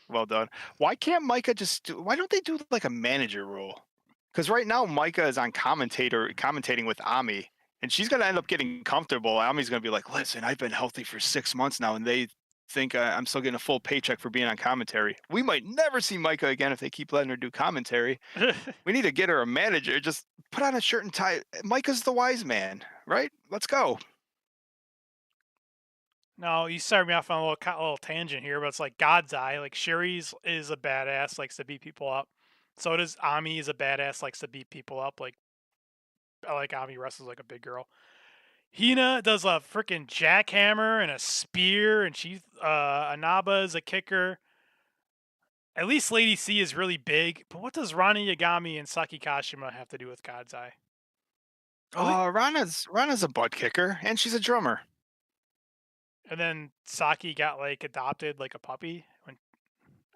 Well done. Why can't Micah just do? Why don't they do like a manager rule? Because right now Micah is on commentating with Ami, and she's gonna end up getting comfortable. Ami's gonna be like, "Listen, I've been healthy for 6 months now, and they think I'm still getting a full paycheck for being on commentary. We might never see Micah again if they keep letting her do commentary. We need to get her a manager. Just put on a shirt and tie. Micah's the wise man, right? Let's go." No, you started me off on a little tangent here, but it's like God's Eye. Like Sherry's is a badass, likes to beat people up. So does Ami is a badass, likes to beat people up. Like I like Ami wrestles like a big girl. Hina does a freaking jackhammer and a spear, and she Anaba is a kicker. At least Lady C is really big, but what does Rani Yagami and Saki Kashima have to do with God's Eye? At least, Rana's a butt kicker, and she's a drummer. and then Saki got like adopted like a puppy when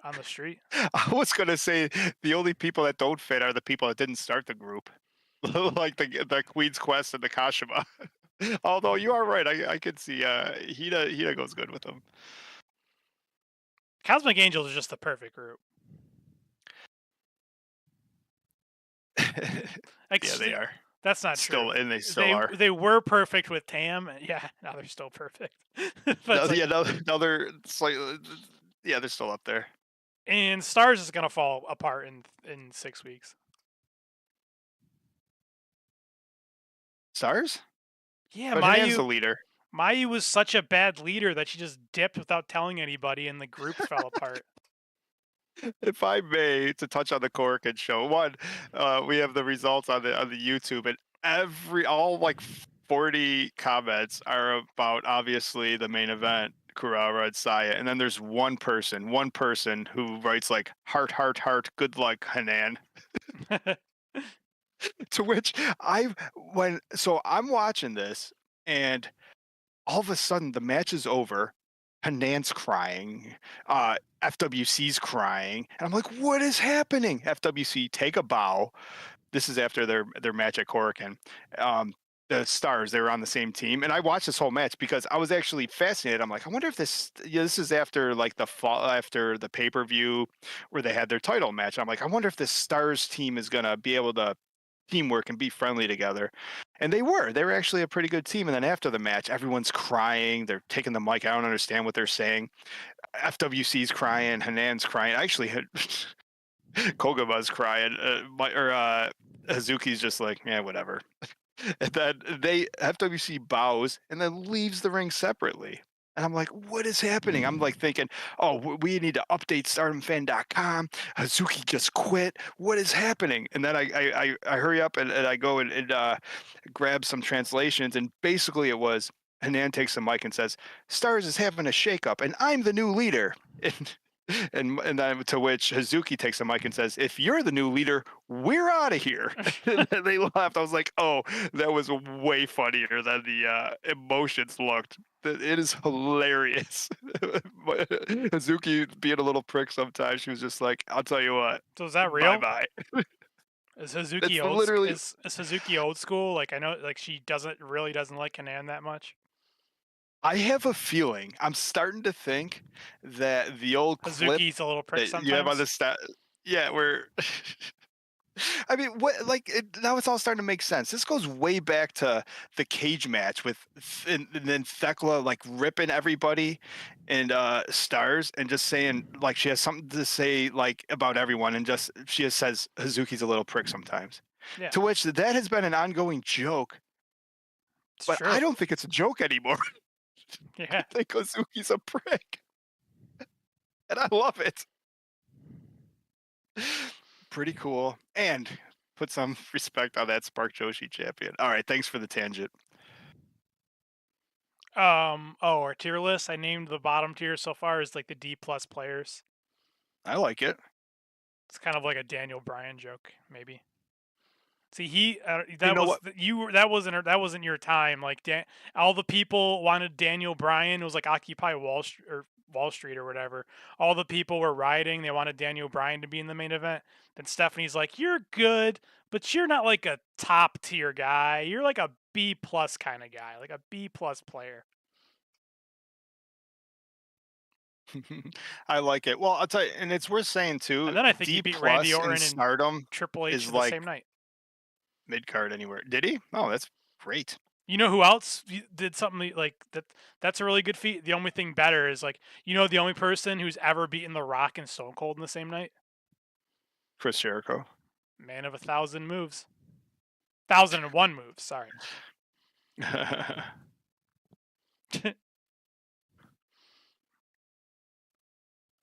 on the street. I was gonna say the only people that don't fit are the people that didn't start the group, like the Queen's Quest and the Kashima. Although you are right, I could see Hina goes good with them. Cosmic Angels is just the perfect group. Yeah, Ex- they are that's not still, true. and they still They are. they were perfect with Tam. Yeah, now they're still perfect. But No, it's like, yeah, no, they're slightly, yeah, they're still up there. and Stars is gonna fall apart in 6 weeks. Stars, Yeah, but Hanan's the leader. Mayu was such a bad leader that she just dipped without telling anybody, and the group fell apart. If I may, to touch on the Corkin show, one, we have the results on the YouTube, and all like 40 comments are about obviously the main event, Kurara and Saya, and then there's one person who writes like heart, heart, heart, good luck, Hanan. To which I'm watching this, and all of a sudden the match is over. Hanan's crying. FWC's crying. And I'm like, what is happening? FWC take a bow. This is after their match at Korakuen. The Stars, they were on the same team. And I watched this whole match because I was actually fascinated. I'm like, I wonder if this is after like the fall after the pay-per-view where they had their title match. I'm like, I wonder if this Stars team is gonna be able to teamwork and be friendly together. And they were. They were actually a pretty good team. And then after the match, everyone's crying. They're taking the mic. I don't understand what they're saying. FWC's crying. Hanan's crying. Actually, Kogama's crying. Hazuki's just like, yeah, whatever. And then FWC bows and then leaves the ring separately. And I'm like, what is happening? I'm like thinking, oh, we need to update StardomFan.com. Hazuki just quit. What is happening? And then I hurry up and I go and grab some translations. And basically it was Hanan takes the mic and says, Stars is having a shakeup and I'm the new leader. And then to which Hazuki takes the mic and says, "If you're the new leader, we're out of here." And they laughed. I was like, "Oh, that was way funnier than the emotions looked. It is hilarious." Hazuki being a little prick sometimes. She was just like, "I'll tell you what, So is that bye real? bye." Is Hazuki That's literally. is Hazuki old school? Like I know, like she doesn't like Kanan that much. I have a feeling. I'm starting to think that the old clip Hazuki's a little prick that you have on sometimes. the stat, yeah, where I mean, what like now it's all starting to make sense. This goes way back to the cage match with and then Thekla like ripping everybody and stars and just saying like she has something to say like about everyone and just she just says Hazuki's a little prick sometimes. Yeah, To which that has been an ongoing joke, it's but I true. don't think it's a joke anymore. I Yeah. think Hazuki's a prick, and I love it. Pretty cool. And put some respect on that Spark Joshi champion. All right, thanks for the tangent. Oh, our tier list. I named the bottom tier so far as like the D plus players. I like it. It's kind of like a Daniel Bryan joke, maybe. See, he You that know was what? you that wasn't your time. Like all the people wanted Daniel Bryan. It was like Occupy Wall Street or whatever. All the people were rioting. They wanted Daniel Bryan to be in the main event. Then Stephanie's like, "You're good, but you're not like a top tier guy. You're like a B plus kind of guy, like a B plus player." I like it. Well, I'll tell you, and it's worth saying And too. then I think he D beat Randy plus in Orton and Stardom Triple H is the like same night. mid card anywhere. Did he? Oh, that's great. You know who else did something like that? That's a really good feat. The only thing better is like the only person who's ever beaten The Rock and Stone Cold in the same night. Chris Jericho. Man of 1,000 moves, 1,001 moves. Sorry.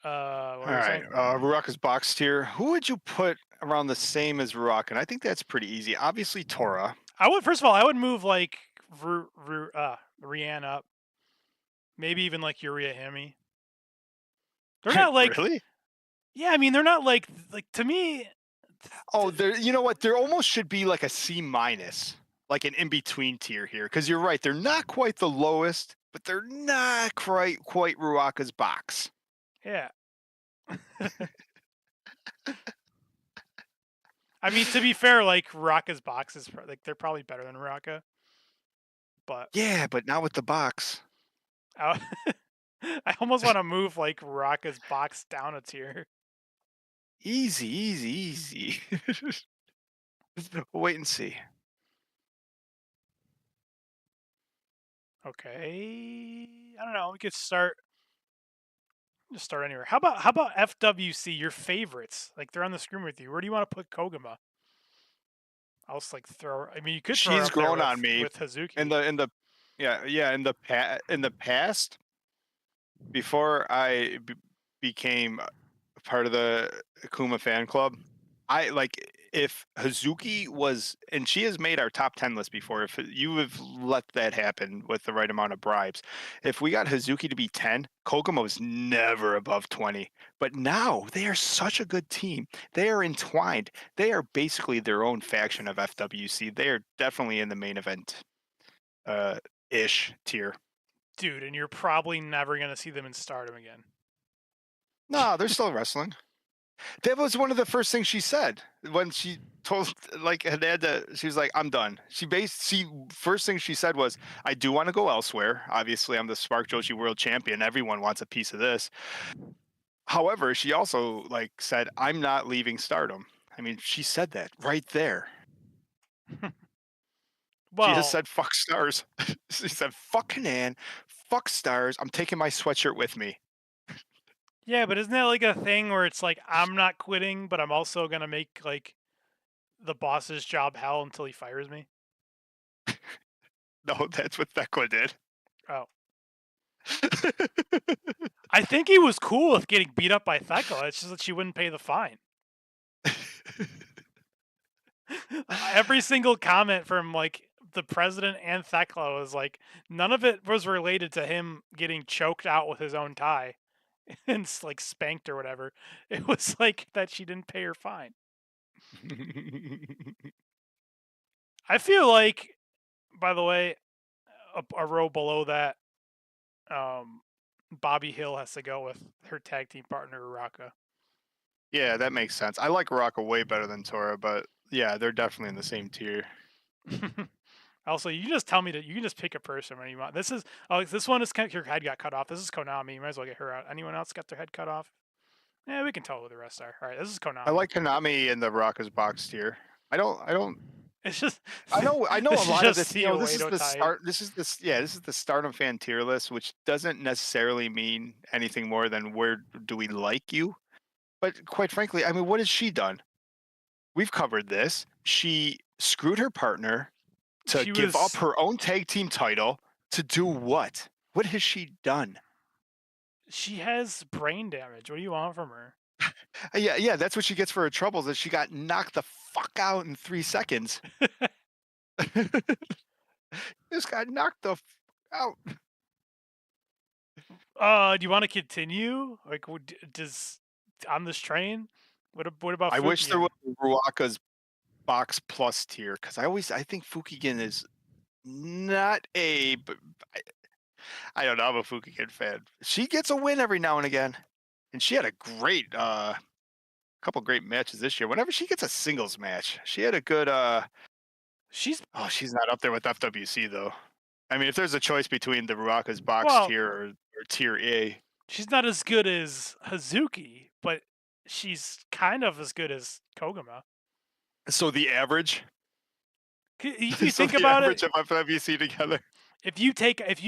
All What were you right, saying? Ruaka's box tier. Who would you put around the same as Ruaka? And I think that's pretty easy. Obviously, Tora. I would first of all I would move like Rihanna up, maybe even like Uriah Hemi. They're not like Really? yeah. I mean they're not like to me. Oh, there. You know what? There almost should be like a C minus, like an in between tier here, because you're right. They're not quite the lowest, but they're not quite Ruaka's box. Yeah. I mean to be fair, like Raka's boxes like they're probably better than Raka, but Yeah, but not with the box. I, I almost want to move like Raka's box down a tier. Easy, easy, easy. We'll wait and see. Okay, I don't know. We could start anywhere. How about FWC? Your favorites, like they're on the screen with you. Where do you want to put Koguma? I'll just like throw. I mean, you could throw her She's up there grown on me with in Hazuki. the yeah in the past before became a part of the Akuma fan club. I like if Hazuki was, and she has made our top 10 list before. If you have let that happen with the right amount of bribes, if we got Hazuki to be 10, Koguma was never above 20. But now they are such a good team. They are entwined. They are basically their own faction of FWC. They are definitely in the main event uh ish tier. Dude, and you're probably never gonna see them in Stardom again. No, they're still wrestling. That was one of the first things she said when she told like Hanada, she was like, "I'm done." She first thing she said was, "I do want to go elsewhere. Obviously, I'm the Spark Joshi World Champion. Everyone wants a piece of this." However, she also like said, "I'm not leaving Stardom." I mean, she said that right there. She just Well, said, "Fuck stars." She said, "Fuck Kanan, fuck stars. I'm taking my sweatshirt with me." yeah, but isn't that like a thing where it's like I'm not quitting, but I'm also gonna make like the boss's job hell until he fires me? No, that's what Thekla did. Oh, I think he was cool with getting beat up by Thekla. It's just that she wouldn't pay the fine. Every single comment from like the president and Thekla was like none of it was related to him getting choked out with his own tie and like spanked or whatever. It was like that she didn't pay her fine. I feel like, by the way, a row below that, um, Bobby Hill has to go with her tag team partner Raka. Yeah, that makes sense. I like Rocca way better than Tora, but yeah, they're definitely in the same tier. Also, you can just tell me that you can just pick a person when you want. This is this one is her head got cut off. This is Konami. You might as well get her out. Anyone else got their head cut off? Yeah, we can tell who the rest are. All right, this is I Konami. like Konami in the Ruckus box tier. I don't It's just I know a this is lot of just this, you know, Theo Edo tied. this is the Stardom fan tier list, which doesn't necessarily mean anything more than where do we like you. But quite frankly, I mean, what has she done? We've covered this. She screwed her partner to She give up was her own tag team title to do what? What has she done? she has brain damage. What do you want from her? Yeah, yeah, that's what she gets for her troubles. That she got knocked the fuck out in 3 seconds. Just got knocked the out. Do you want to continue? Like, does on this train? What about I wish there was Fukigen? a Ruaka's box plus tier because I think Fukigen is not a. I don't know. I'm a Fukigen fan. She gets a win every now and again, and she had a great couple great matches this year. Whenever she gets a singles match, she had a good. She's Oh, she's not up there with FWC though. I mean, if there's a choice between the Ruaka's box well, tier or tier A, she's not as good as Hazuki, but she's kind of as good as Koguma. so the average, If you so think the about average it, of FWC together. if you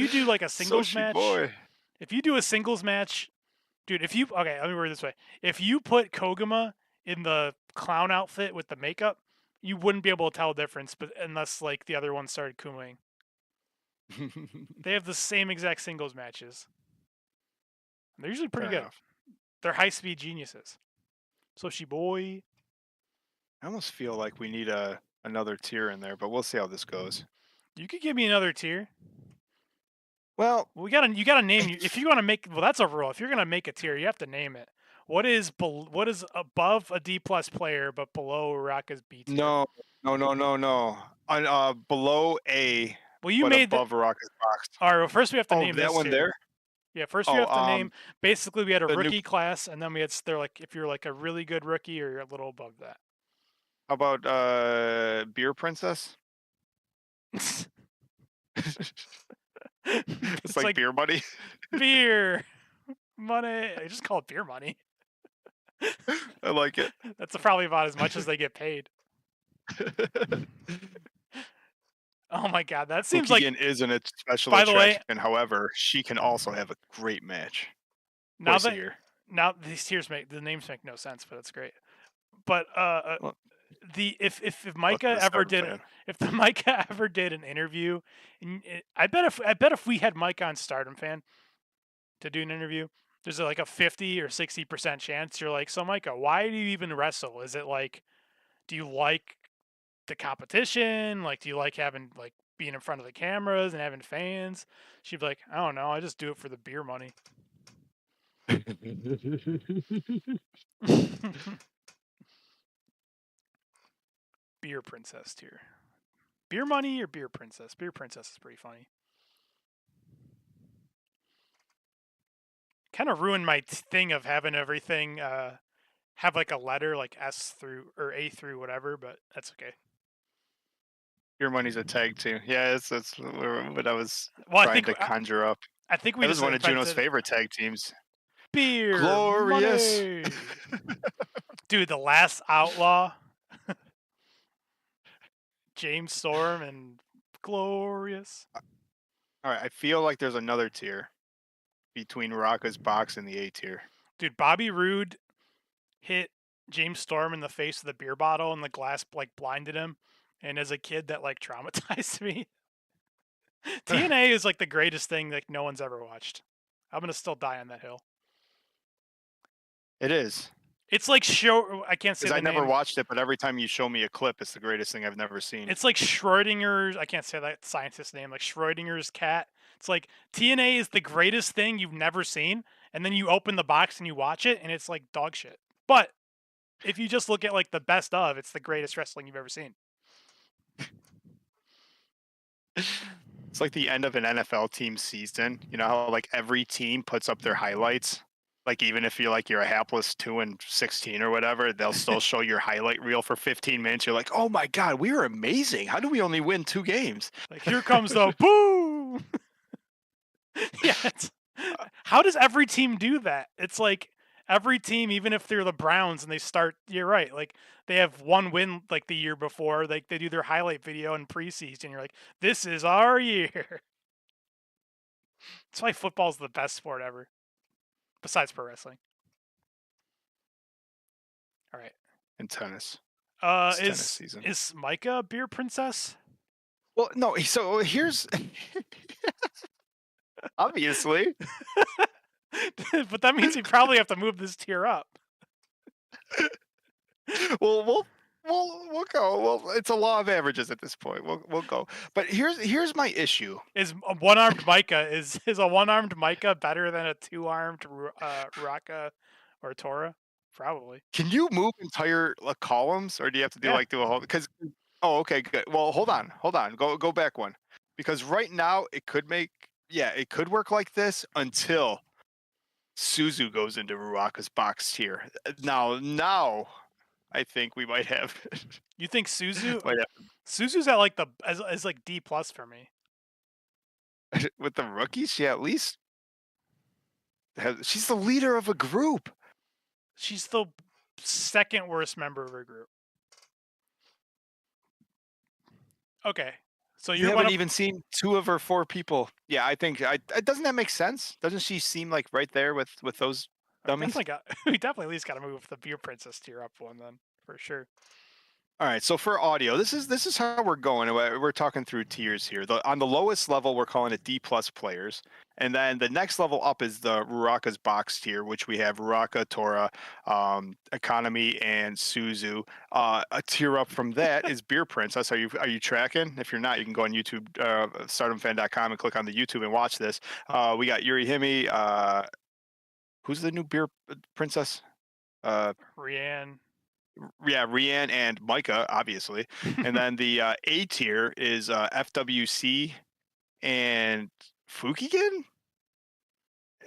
do like a So singles she match, boy. if you do a singles match, dude, if you okay, let me word it this way: if you put Koguma in the clown outfit with the makeup, you wouldn't be able to tell the difference, but unless like the other one started kumaing. They have the same exact singles matches. They're usually pretty Fair good. enough. They're high speed geniuses. So she boy, I almost feel like we need a another tier in there, but we'll see how this goes. you could give me another tier. Well, Well, you gotta name you if you want to make. Well, that's a rule. If you're gonna make a tier, you have to name it. What is above a D plus player but below Raka's B tier? no, no, no, no, no. Below A, Well, you but made the. above Ruaka's box. All right. Well, first we have to Oh, name that this one tier. there. Yeah, first we Oh, have to name. Basically, we had a the new. rookie class, and then we had they're like if you're like a really good rookie or you're a little above that. How about Beer Princess? It's It's like like beer money. beer money. I just call it beer money. I like it. That's probably about as much as they get paid. Oh my god, that seems like. Fukigen is in its special By the way, attraction. However, she can also have a great match now twice a that year. now these tiers make the names make no sense, but it's great. But Well, the if luck for Micah the ever Stardom did fan. if the Micah ever did an interview, and I bet if we had Micah on Stardom fan to do an interview, there's like a 50 or 60% chance you're like, so Micah, why do you even wrestle? Is it like, do you like the competition? Like, do you like having like being in front of the cameras and having fans? She'd be like, I don't know, I just do it for the beer money. Beer princess tier. Beer money or beer princess? Beer princess is pretty funny. Kind of ruined my thing of having everything have like a letter like S through or A through whatever, but that's okay. Your money's a tag team. Yeah, that's what I was Well, trying to conjure up. I think we That was just one of Juno's invented favorite tag teams. beer Glorious. money. Dude, the last outlaw, James Storm and Glorious. All right, I feel like there's another tier between Raka's box and the A tier. Dude, Bobby Roode hit James Storm in the face with a beer bottle and the glass like blinded him. And as a kid, that like traumatized me. TNA is like the greatest thing like no one's ever watched. I'm gonna still die on that hill. It is. It's like show. I can't say Because I the never name. watched it, but every time you show me a clip, it's the greatest thing I've never seen. It's like Schrodinger's. I can't say that scientist's name. Like Schrodinger's cat. It's like TNA is the greatest thing you've never seen, and then you open the box and you watch it, and it's like dog shit. But if you just look at like the best of, it's the greatest wrestling you've ever seen. It's like the end of an NFL team season. You know how like every team puts up their highlights? Like even if you're a hapless 2-16 or whatever, they'll still show your highlight reel for 15 minutes. You're like, oh my God, we were amazing. How do we only win 2 games? Like here comes the boom. Yeah. How does every team do that? It's like Every team, even if they're the Browns and they start, you're right. Like they have one win like the year before. Like they do their highlight video in preseason. You're like, this is our year. That's why football's the best sport ever, besides pro wrestling. All right. in tennis. Uh, It's tennis is season. is Micah a beer princess? Well, no. So here's obviously. But that means we probably have to move this tier up. Well, we'll go. Well, it's a law of averages at this point. We'll go. But here's my issue. Is a one-armed Micah is a one-armed Micah better than a two-armed Raka or Tora? Probably. Can you move entire columns, or do you have to Yeah. do a whole? Because oh, okay, good. Well, hold on. Go back one, because right now it could make it could work like this until Suzu goes into Ruaka's box tier. Now I think we might have You think Suzu? might have Suzu's at like the as like D plus for me. with the rookies. She at least she's the leader of a group. She's the second worst member of her group. Okay, so You you're one haven't of. even seen two of her four people. Yeah, I think doesn't that make sense? Doesn't she seem like right there with those We dummies? definitely got. We definitely at least got to move the beer princess tier up one then for sure. All right, so for audio, this is how we're going. We're talking through tiers here. On the lowest level, we're calling it D plus players, and then the next level up is the Ruraka's box tier, which we have Ruraka, Tora, Economy, and Suzu. A tier up from that is Beer Princess. Are you tracking? If you're not, you can go on YouTube, StardomFan.com, and click on the YouTube and watch this. We got Yuri Hime. Who's the new Beer Princess? Uh, Rianne. yeah, Rianne and Micah, obviously. And then the A tier is FWC and Fukigen.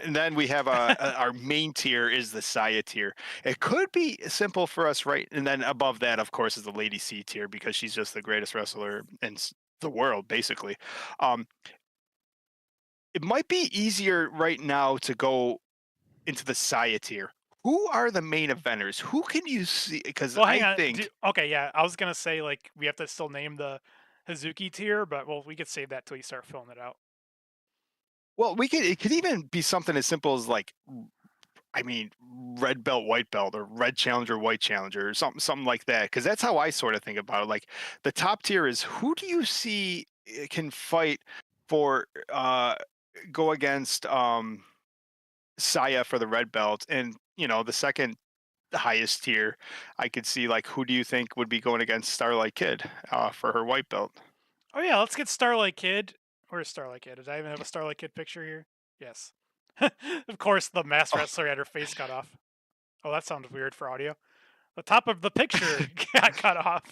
And then we have our main tier is the Saya tier. It could be simple for us, right? And then above that, of course, is the Lady C tier because she's just the greatest wrestler in the world, basically. Um, it might be easier right now to go into the Saya tier. Who are the main eventers? Who can you see? Because Well, hang I on. think Okay, yeah, I was gonna say like we have to still name the Hazuki tier, but well, we could save that till you start filling it out. well, it could even be something as simple as like I mean, red belt, white belt, or red challenger, white challenger, or something like that. Because that's how I sort of think about it. Like the top tier is who do you see can fight for go against Saya for the red belt, and the second highest tier, I could see like who do you think would be going against Starlight Kid for her white belt? Oh yeah, let's get Starlight Kid. Where's Starlight Kid? Did I even have a Starlight Kid picture here? Yes. Of course, the masked Oh. wrestler had her face cut off. Oh, that sounds weird for audio. The top of the picture got cut off.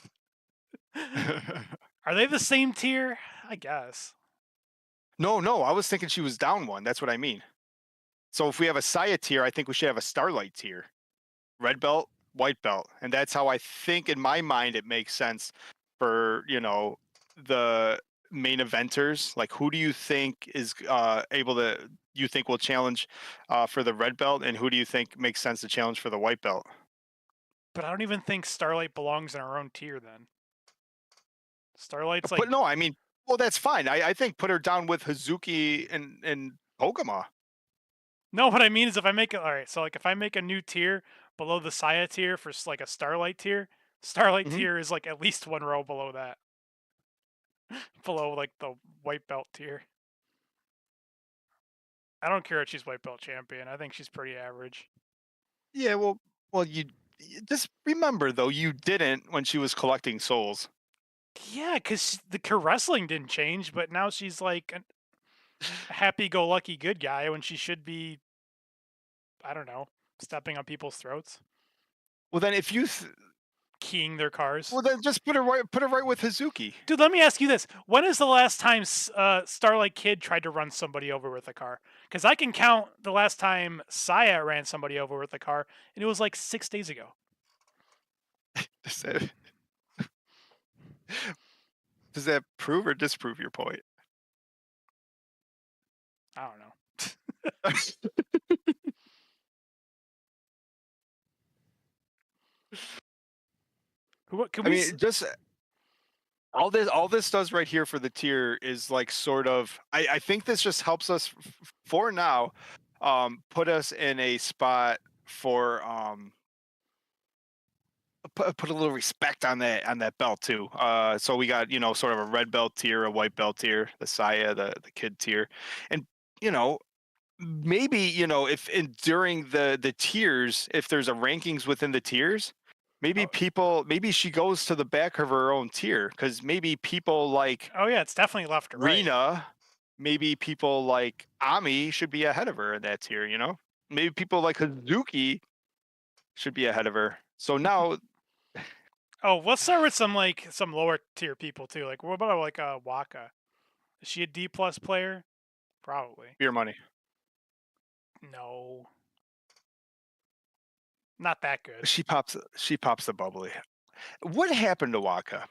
Are they the same tier? I guess. No, I was thinking she was down one. That's what I mean. So if we have a Saya tier, I think we should have a Starlight tier. Red belt, white belt. And that's how I think in my mind it makes sense for, the main eventers. Like who do you think is able to you think will challenge for the red belt, and who do you think makes sense to challenge for the white belt? But I don't even think Starlight belongs in our own tier then. Starlight's like But no, I mean, well, that's fine. I think put her down with Hazuki and Pogama. no. What I mean is if I make it all right. So like if I make a new tier below the Saya tier for like a Starlight tier, Starlight Hmm. tier is like at least one row below that, below like the white belt tier. I don't care if she's white belt champion. I think she's pretty average. Yeah, well, you just remember though, you didn't when she was collecting souls. Yeah, because her wrestling didn't change, but now she's like a happy-go-lucky good guy when she should be, I don't know, stepping on people's throats, Well, then keying their cars. well then just put her right with Hazuki. Dude, let me ask you this: when is the last time Starlight Kid tried to run somebody over with a car? Because I can count the last time Saya ran somebody over with a car, and it was like 6 days ago. Does that, does that prove or disprove your point? I don't know. Who can I we? mean, just all this does right here for the tier is like sort of. I think this just helps us for now, put us in a spot for put a little respect on that belt too. So we got sort of a red belt tier, a white belt tier, the Saya, the kid tier, and you know maybe if during the tiers, if there's a rankings within the tiers, maybe Oh, people maybe she goes to the back of her own tier because maybe people like oh yeah, it's definitely left to right. Rena, maybe people like Ami should be ahead of her in that tier. Maybe people like Hazuki should be ahead of her. So now Oh, let's start with some lower tier people too. Like what about like Waka? Is she a D plus player? Probably. beer money. No, not that good. She pops the bubbly. What happened to Waka?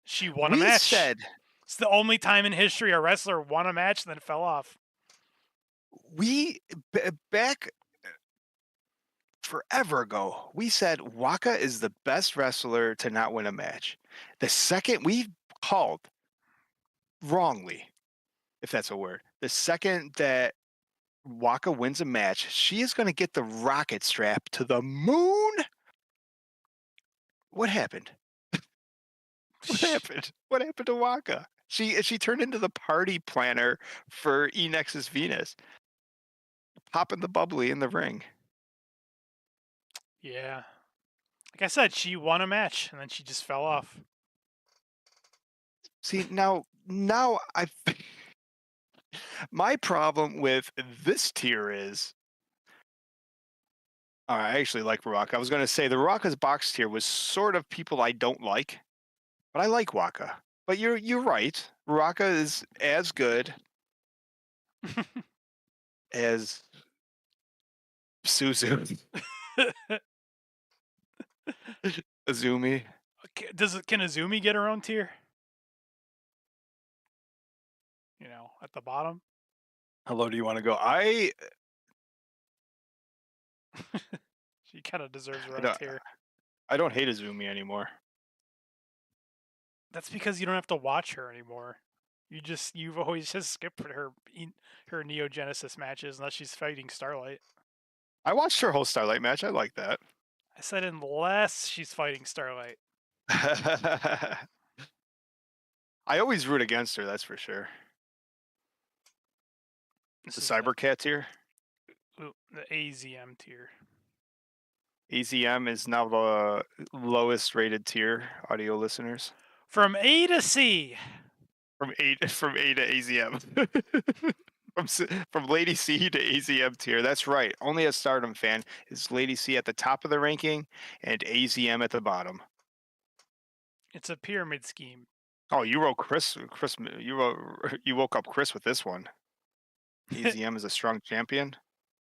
She won a We match. said It's the only time in history a wrestler won a match and then fell off. we back forever ago, we said Waka is the best wrestler to not win a match. The second we called wrongly, if that's a word, the second that Waka wins a match, she is going to get the rocket strap to the moon. What happened? What happened? What happened to Waka? She turned into the party planner for Enex's Venus, popping the bubbly in the ring. Yeah, like I said, she won a match and then she just fell off. See now I my problem with this tier is I actually like Ruaka. I was going to say the Ruaka's box tier was sort of people I don't like, but I like Waka. But you're right. Ruaka is as good as Suzu, Azumi. Can Azumi get her own tier? At the bottom. How low do you want to go? I She kind of deserves her I own don't tier. I don't hate Azumi anymore. That's because you don't have to watch her anymore. You've always just skipped her Neo Genesis matches unless she's fighting Starlight. I watched her whole Starlight match. I like that. I said unless she's fighting Starlight. I always root against her. That's for sure. The This is Cyber Cat tier. the AZM tier. AZM is now the lowest rated tier, audio listeners. From A to C. From A to AZM. From Lady C to AZM tier. That's right. Only a Stardom fan is Lady C at the top of the ranking and AZM at the bottom. It's a pyramid scheme. Oh, you wrote Chris. You woke up Chris with this one. AZM is a strong champion.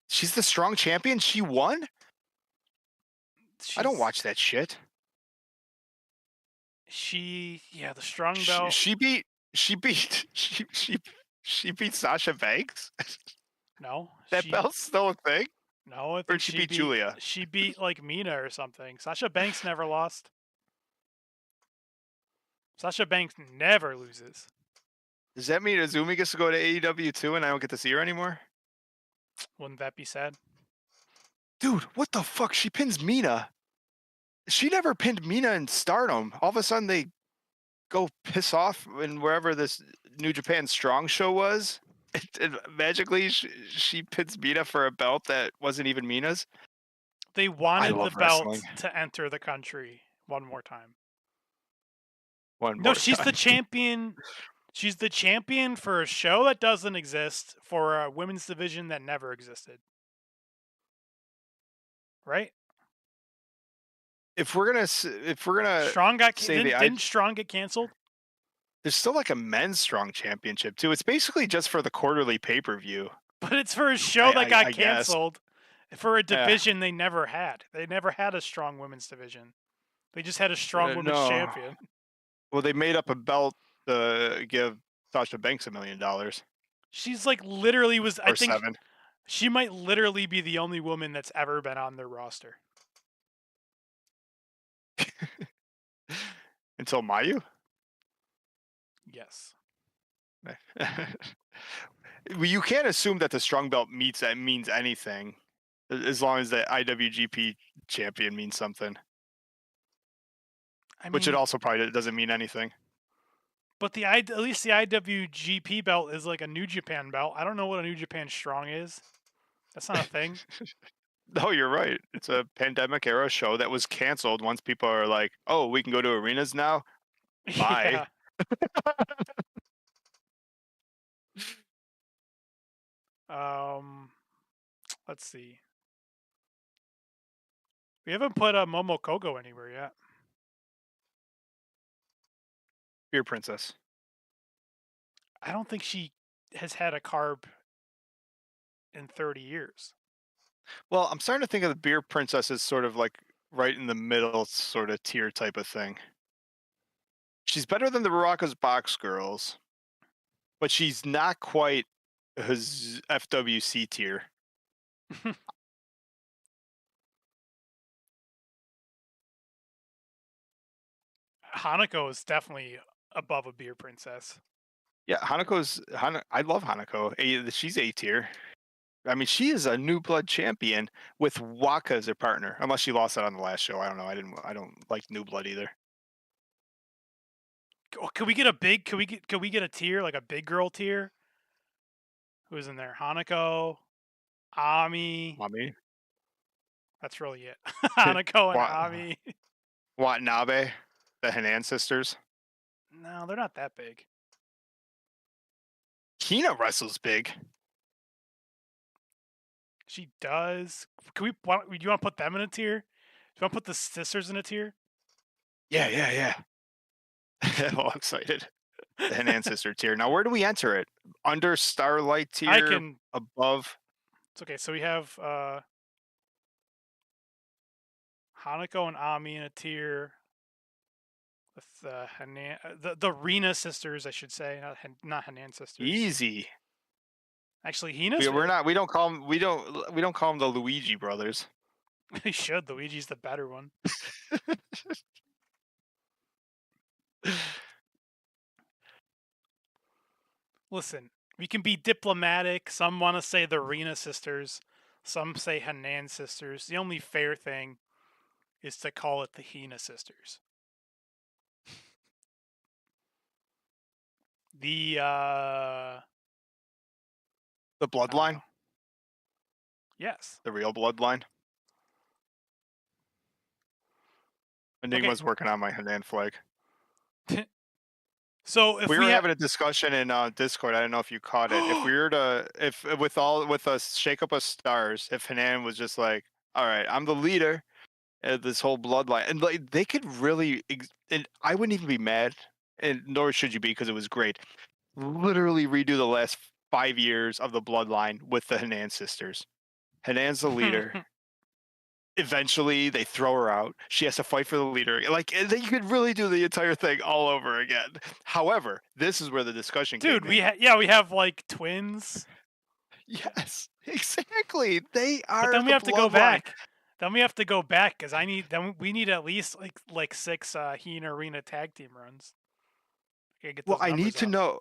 She's the strong champion. She won. I don't She's watch that shit. the strong belt. She beat. She beat. She beat Sasha Banks. No, That belt's still a thing. no. I Or think did she beat Julia? She beat like Mina or something. Sasha Banks never lost. Sasha Banks never loses. Does that mean Azumi gets to go to AEW too, and I don't get to see her anymore? Wouldn't that be sad? Dude, what the fuck? She pins Mina. She never pinned Mina in Stardom. All of a sudden, they go piss off in wherever this New Japan Strong show was. And magically, she pins Mina for a belt that wasn't even Mina's. They I wanted the love wrestling. belt to enter the country one more time. One No, more she's the time. champion. She's the champion for a show that doesn't exist, for a women's division that never existed. Right? If we're gonna Strong got say the I, didn't Strong get canceled? there's still like a men's strong championship too. It's basically just for the quarterly pay per view. But it's for a show that got I guess. canceled for a Yeah. division they never had. They never had a strong women's division. They just had a strong women's No. champion. Well, they made up a belt to give Sasha Banks $1 million She's like literally was I or think seven. she might literally be the only woman that's ever been on their roster. until Mayu. Yes. Well, you can't assume that the strong belt meets that means anything, as long as the IWGP champion means something, I which it mean, also probably doesn't mean anything. but at least the IWGP belt is like a New Japan belt. I don't know what a New Japan Strong is. That's not a thing. No, you're right. It's a pandemic era show that was canceled once people are like, "Oh, we can go to arenas now." Bye. Yeah. Um. Let's see. We haven't put a Momo Kogo anywhere yet. Beer princess. I don't think she has had a carb in 30 years. Well, I'm starting to think of the beer princess as sort of like right in the middle sort of tier type of thing. She's better than the Baracas Box Girls, but she's not quite his FWC tier. Hanako is definitely above a beer princess. Yeah, I love Hanako. She's A tier. I mean, she is a new blood champion with Waka as her partner. Unless she lost it on the last show. I don't know. I don't like new blood either. Could we get a big? Could we get a tier like a big girl tier? Who's in there? Hanako, Ami. Mommy. That's really it. Hanako and Wa- Ami. Watanabe, the Hanan sisters. No, they're not that big. Hina wrestles big. She does. Can we? Do you want to put them in a tier? Do you want to put the sisters in a tier? Yeah, yeah, yeah. All excited. The Hanan sister tier. Now, where do we enter it? Under Starlight I tier, can. above. It's okay. So we have Hanako and Ami in a tier. With the Rena sisters, I should say, not Hanan sisters. Easy. Actually, Hina's. We're not. We don't call them. We don't call them the Luigi brothers. They should. Luigi's the better one. Listen, we can be diplomatic. Some want to say the Rena sisters. Some say Hanan sisters. The only fair thing is to call it the Hina sisters. The The I don't bloodline, know. Yes. the real bloodline. Okay. Enigma's working on my Hanan flag. So if We we were have, having a discussion in Discord. I don't know if you caught it. If we were to, if with us shake up us stars, if Hanan was just like, all right, I'm the leader of this whole bloodline, and like they could really, and I wouldn't even be mad, and nor should you be because it was great. Literally redo the last 5 years of the bloodline with the Hanan sisters. Hanan's the leader. Eventually, they throw her out. She has to fight for the leader. Like you could really do the entire thing all over again. However, this is where the discussion dude, came in. we have like twins, Yes, exactly. They but are then we the have to go bloodline. back. Then we have to go back because I need. Then we need at least like six Hina Arena tag team runs. Gotta get Well, those I need numbers to up. know.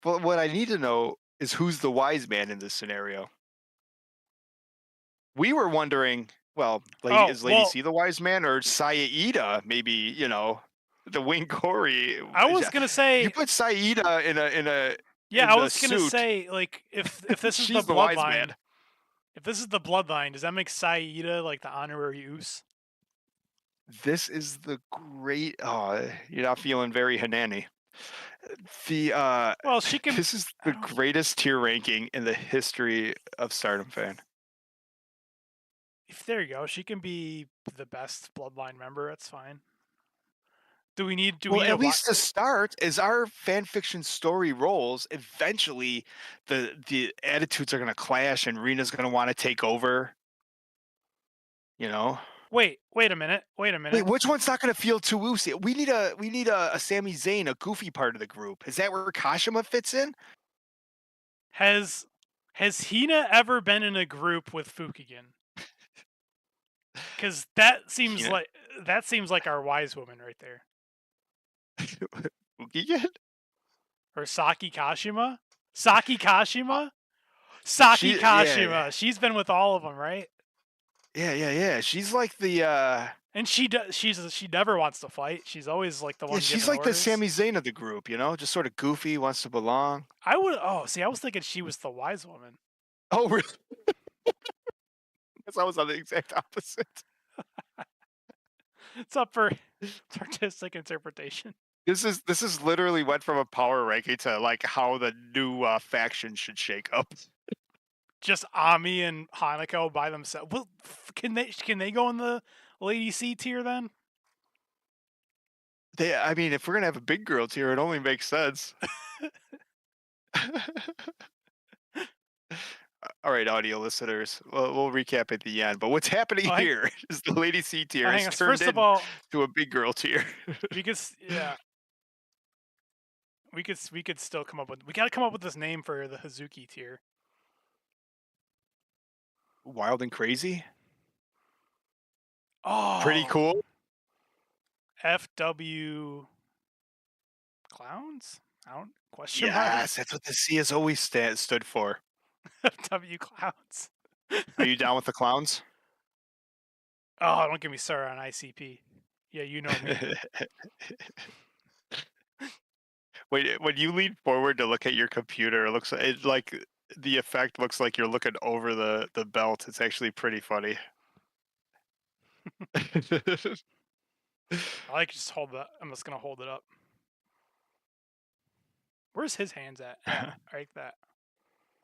But what I need to know is who's the wise man in this scenario. We were wondering, well, Oh is Lady well, C the wise man or Saida? Maybe the Wing Corey. I was gonna You say put Saida yeah. I in the was gonna suit. say like if this is the She's the wise man. bloodline, if this is the bloodline, does that make Saida like the honorary use? This is the great. Oh, you're not feeling very Hanani. The Well, she can. this is I the don't. greatest tier ranking in the history of Stardom fan. If there you go, she can be the best bloodline member. That's fine. Do we need? Do we Well, need a at what? least to start, as our fan fiction story rolls, eventually the attitudes are going to clash, and Rena's going to want to take over. You know, Wait a minute. Wait a wait, minute. which one's not going to feel too loosey? We need a Sami Zayn, a goofy part of the group. Is that where Kashima fits in? Has Hina ever been in a group with Fukigen? Because that Hina, seems like our wise woman right there. Weekend? or Saki Kashima. Saki Uh, Kashima. Saki yeah, Kashima. She's been with all of them, right? yeah. She's like the And she never wants to fight. She's always like the yeah, one she's giving like the orders. Sami Zayn of the group, you know, just sort of goofy, wants to belong. I would. Oh, see, I was thinking she was the wise woman. Oh, really? Guess I was on the exact opposite. It's up for artistic interpretation. This is literally went from a power ranking to like how the new faction should shake up. Just Ami and Hanako by themselves. Well, can they go in the Lady C tier then? I mean, if we're gonna have a big girl tier, it only makes sense. All right, audio listeners, we'll recap at the end. But what's happening Oh, here is the Lady C tier hang has on. turned First of in all, to a big girl tier. yeah, we could still come up with. We got to come up with this name for the Hazuki tier. Wild and crazy, pretty Oh, cool. FW clowns? I don't question mark. Yes, that's what the C has always stood for. FW clowns. Are you down with the clowns? Oh, don't get me started on ICP. Yeah, you know me. Wait, when you lean forward to look at your computer, it like the effect looks like you're looking over the belt. It's actually pretty funny. I like to just hold that. I'm just gonna hold it up. Where's his hands at? Yeah, I like that.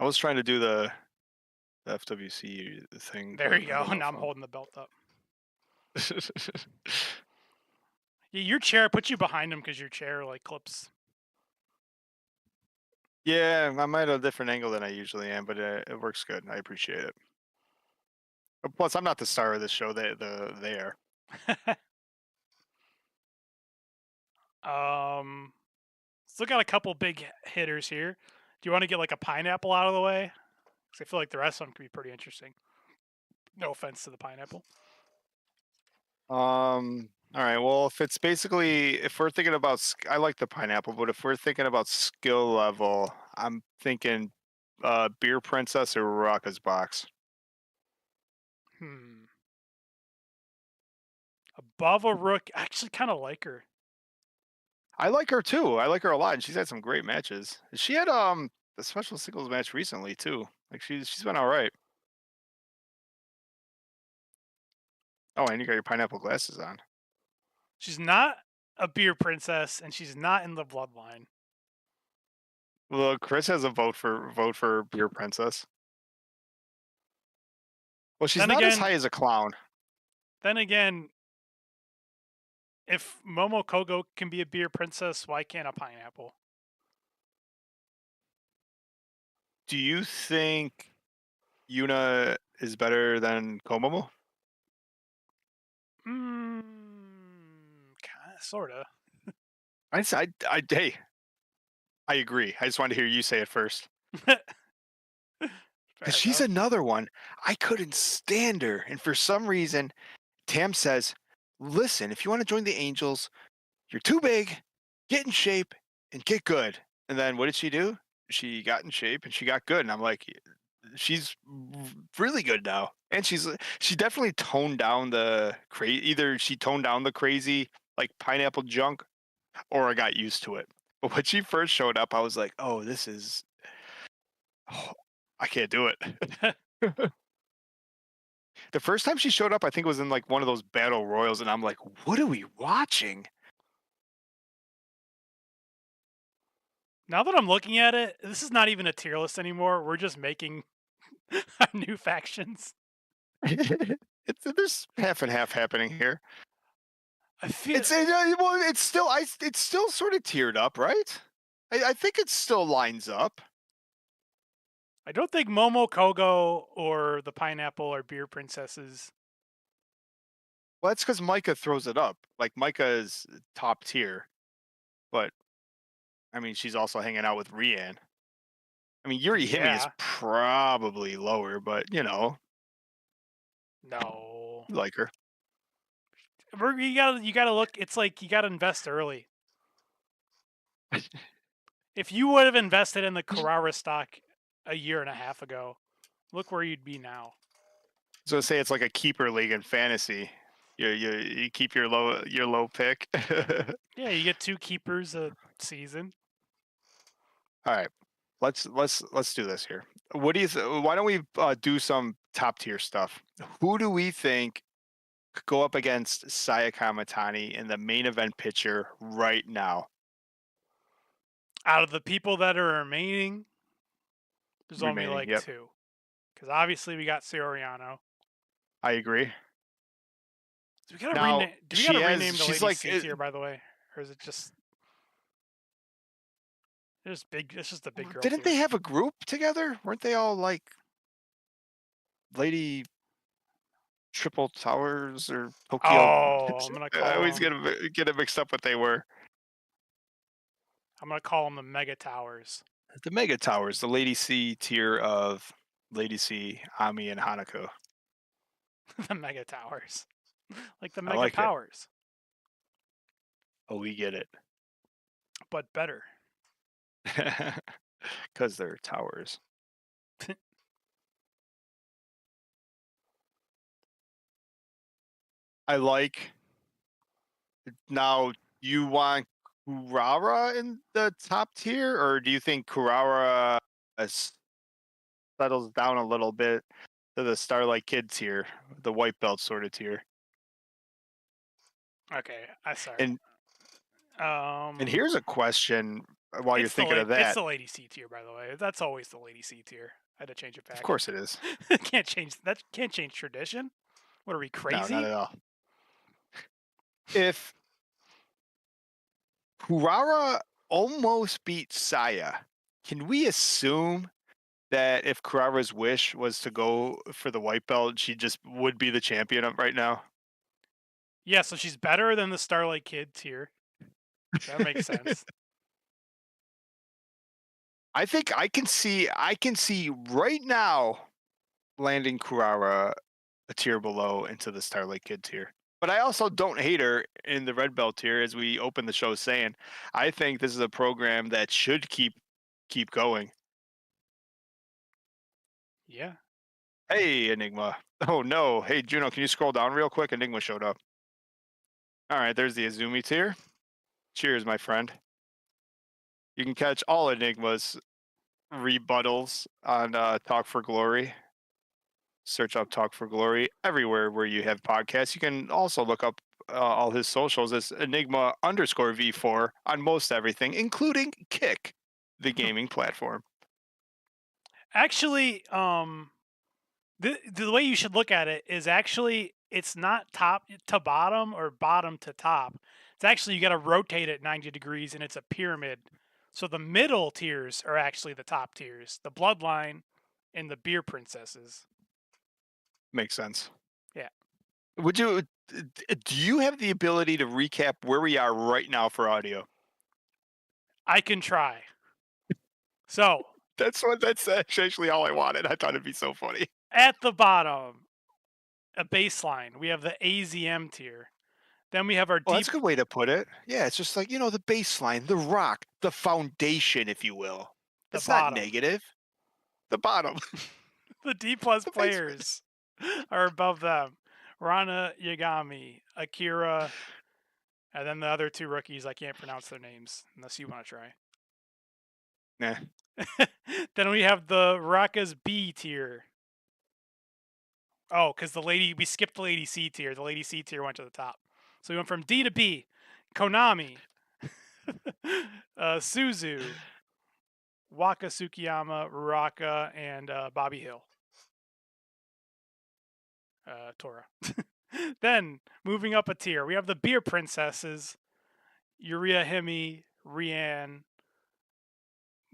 was trying to do the FWC thing, There but you I go. don't know Now if I'm I'm. holding the belt up. Yeah, your chair. Put you behind him because your chair like clips. Yeah, I'm at a different angle than I usually am, but it works good. I appreciate it. Plus, I'm not the star of this show. They are. um, still got a couple big hitters here. Do you want to get like a pineapple out of the way? Because I feel like the rest of them could be pretty interesting. No offense to the pineapple. All right. Well, if we're thinking about, I like the pineapple, but if we're thinking about skill level, I'm thinking, Beer Princess or Rocka's Box. Hmm. Above a rook. I actually kind of like her. I like her too. I like her a lot, and she's had some great matches. She had a special singles match recently too. Like she's been all right. Oh, and you got your pineapple glasses on. She's not a beer princess, and she's not in the bloodline. Well, Chris has a vote for Beer Princess. Well, she's Then not as again, high as a clown. then again, if Momo Kogo can be a beer princess, why can't a pineapple? Do you think Yuna is better than Komomo? Mm, sorta. Hey, I agree. I just wanted to hear you say it first. Because Fair she's enough. another one. I couldn't stand her. And for some reason, Tam says, listen, if you want to join the Angels, you're too big, get in shape, and get good. And then what did she do? She got in shape and she got good. And I'm like, she's really good now. And she definitely toned down the crazy. Either she toned down the crazy like pineapple junk, or I got used to it. But when she first showed up, I was like, oh, oh, I can't do it. The first time she showed up, I think it was in like one of those battle royals, and I'm like, what are we watching? Now that I'm looking at it, this is not even a tier list anymore. We're just making new factions. There's half and half happening here. I feel Well, it's still sort of tiered up, right? I think it still lines up. I don't think Momo Kogo or the pineapple are beer princesses. Well, that's because Micah throws it up. Like Micah is top tier, but I mean, she's also hanging out with Rian. I mean, Yuri Hime is Yeah. probably lower, but No. you like her. You gotta look. It's like you gotta invest early. If you would have invested in the Carrara stock a year and a half ago, look where you'd be now. So say it's like a keeper league in fantasy. You keep your low pick. Yeah, you get 2 keepers a season. All right, let's do this here. What do you? Why don't we do some top tier stuff? Who do we think could go up against Saya Kamatani in the main event picture right now? Out of the people that are remaining, there's only Remaining. like Yep, 2. Because obviously we got Soriano. I agree. Do we gotta Now rename? Do we she gotta has. rename the She's lady like C tier, by the way, or is it just it's big? It's just a big girl didn't they tier. have a group together? Weren't they all like Lady Triple Towers or Tokyo? Oh, I'm gonna I call always them. get it mixed up what they were. I'm gonna call them the Mega Towers. The Mega Towers, the Lady C tier of Lady C, Ami, and Hanako. The Mega Towers, like the I Mega like it. Powers, Oh, we get it. but better. Because they're towers. I like. Now, you want Kurara in the top tier, or do you think Kurara settles down a little bit to the Starlight Kid tier, the white belt sort of tier? Okay, I start. And and Um, here's a question while you're thinking of it's that. the Lady C tier, by the way. That's always the Lady C tier. I had to change it Of back. course it is. Can't change that. Can't change tradition. What are we No, not crazy? at all. If Kurara almost beat Saya, can we assume that if Kurara's wish was to go for the white belt, she just would be the champion of right now? Yeah, so she's better than the Starlight Kid tier. That makes sense. I think I can see right now landing Kurara a tier below into the Starlight Kid tier. But I also don't hate her in the red belt tier, as we opened the show saying. I think this is a program that should keep going. Yeah. Hey, Enigma. Oh no. Hey, Juno, can you scroll down real quick? Enigma showed up. All right, there's the Azumi tier. Cheers, my friend. You can catch all Enigma's rebuttals on Talk for Glory. Search up Talk for Glory everywhere where you have podcasts. You can also look up all his socials as Enigma underscore V4 on most everything, including Kick, the gaming platform. Actually, the way you should look at it is actually it's not top to bottom or bottom to top. It's actually you got to rotate it 90 degrees and it's a pyramid. So the middle tiers are actually the top tiers. The bloodline and the beer princesses. Makes sense. Yeah. Would you? Do you have the ability to recap where we are right now for audio? I can try. So, That's actually all I wanted. I thought it'd be so funny. at the bottom, a baseline, we have the AZM tier. Then we have our Well, that's deep a good way to put it. Yeah, it's just like, the baseline, the rock, the foundation, if you will. the It's not bottom. negative. The bottom, The D plus the basement. players are above them. Rana Yagami, Akira, and then the other 2 rookies, I can't pronounce their names unless you want to try. Nah. Then we have the Raka's B tier. Oh, because we skipped the Lady C tier. The Lady C tier went to the top. So we went from D to B. Konami, Suzu, Waka Tsukiyama, Raka, and Bobby Hill. Tora. Then, moving up a tier, we have the Beer Princesses, Yuria Hime, Rian,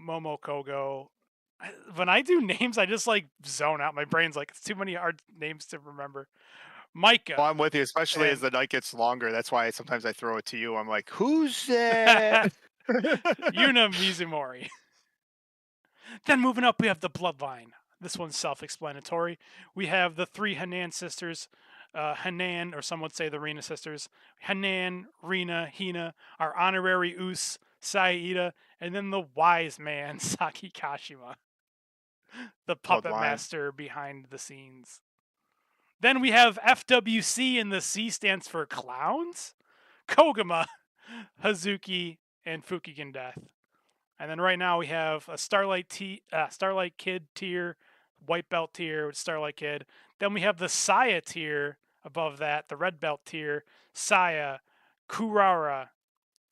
Momo Kogo. When I do names, I just like zone out. My brain's like, it's too many hard names to remember. Well, Micah I'm with you, especially as and the night gets longer. That's why sometimes I throw it to you. I'm like, who's that? Yuna Mizumori. Then moving up, we have the Bloodline. This one's self explanatory. We have the 3 Hanan sisters, Hanan, or some would say the Rena sisters, Hanan, Rena, Hina, our honorary Us, Saida, and then the wise man, Saki Kashima, the puppet Bloodline. master behind the scenes. Then we have FWC, and the C stands for clowns, Koguma, Hazuki, and Fukigen Death. And then right now we have a Starlight Kid tier, white belt tier with Starlight Kid. Then we have the Saya tier above that, the red belt tier, Saya, Kurara,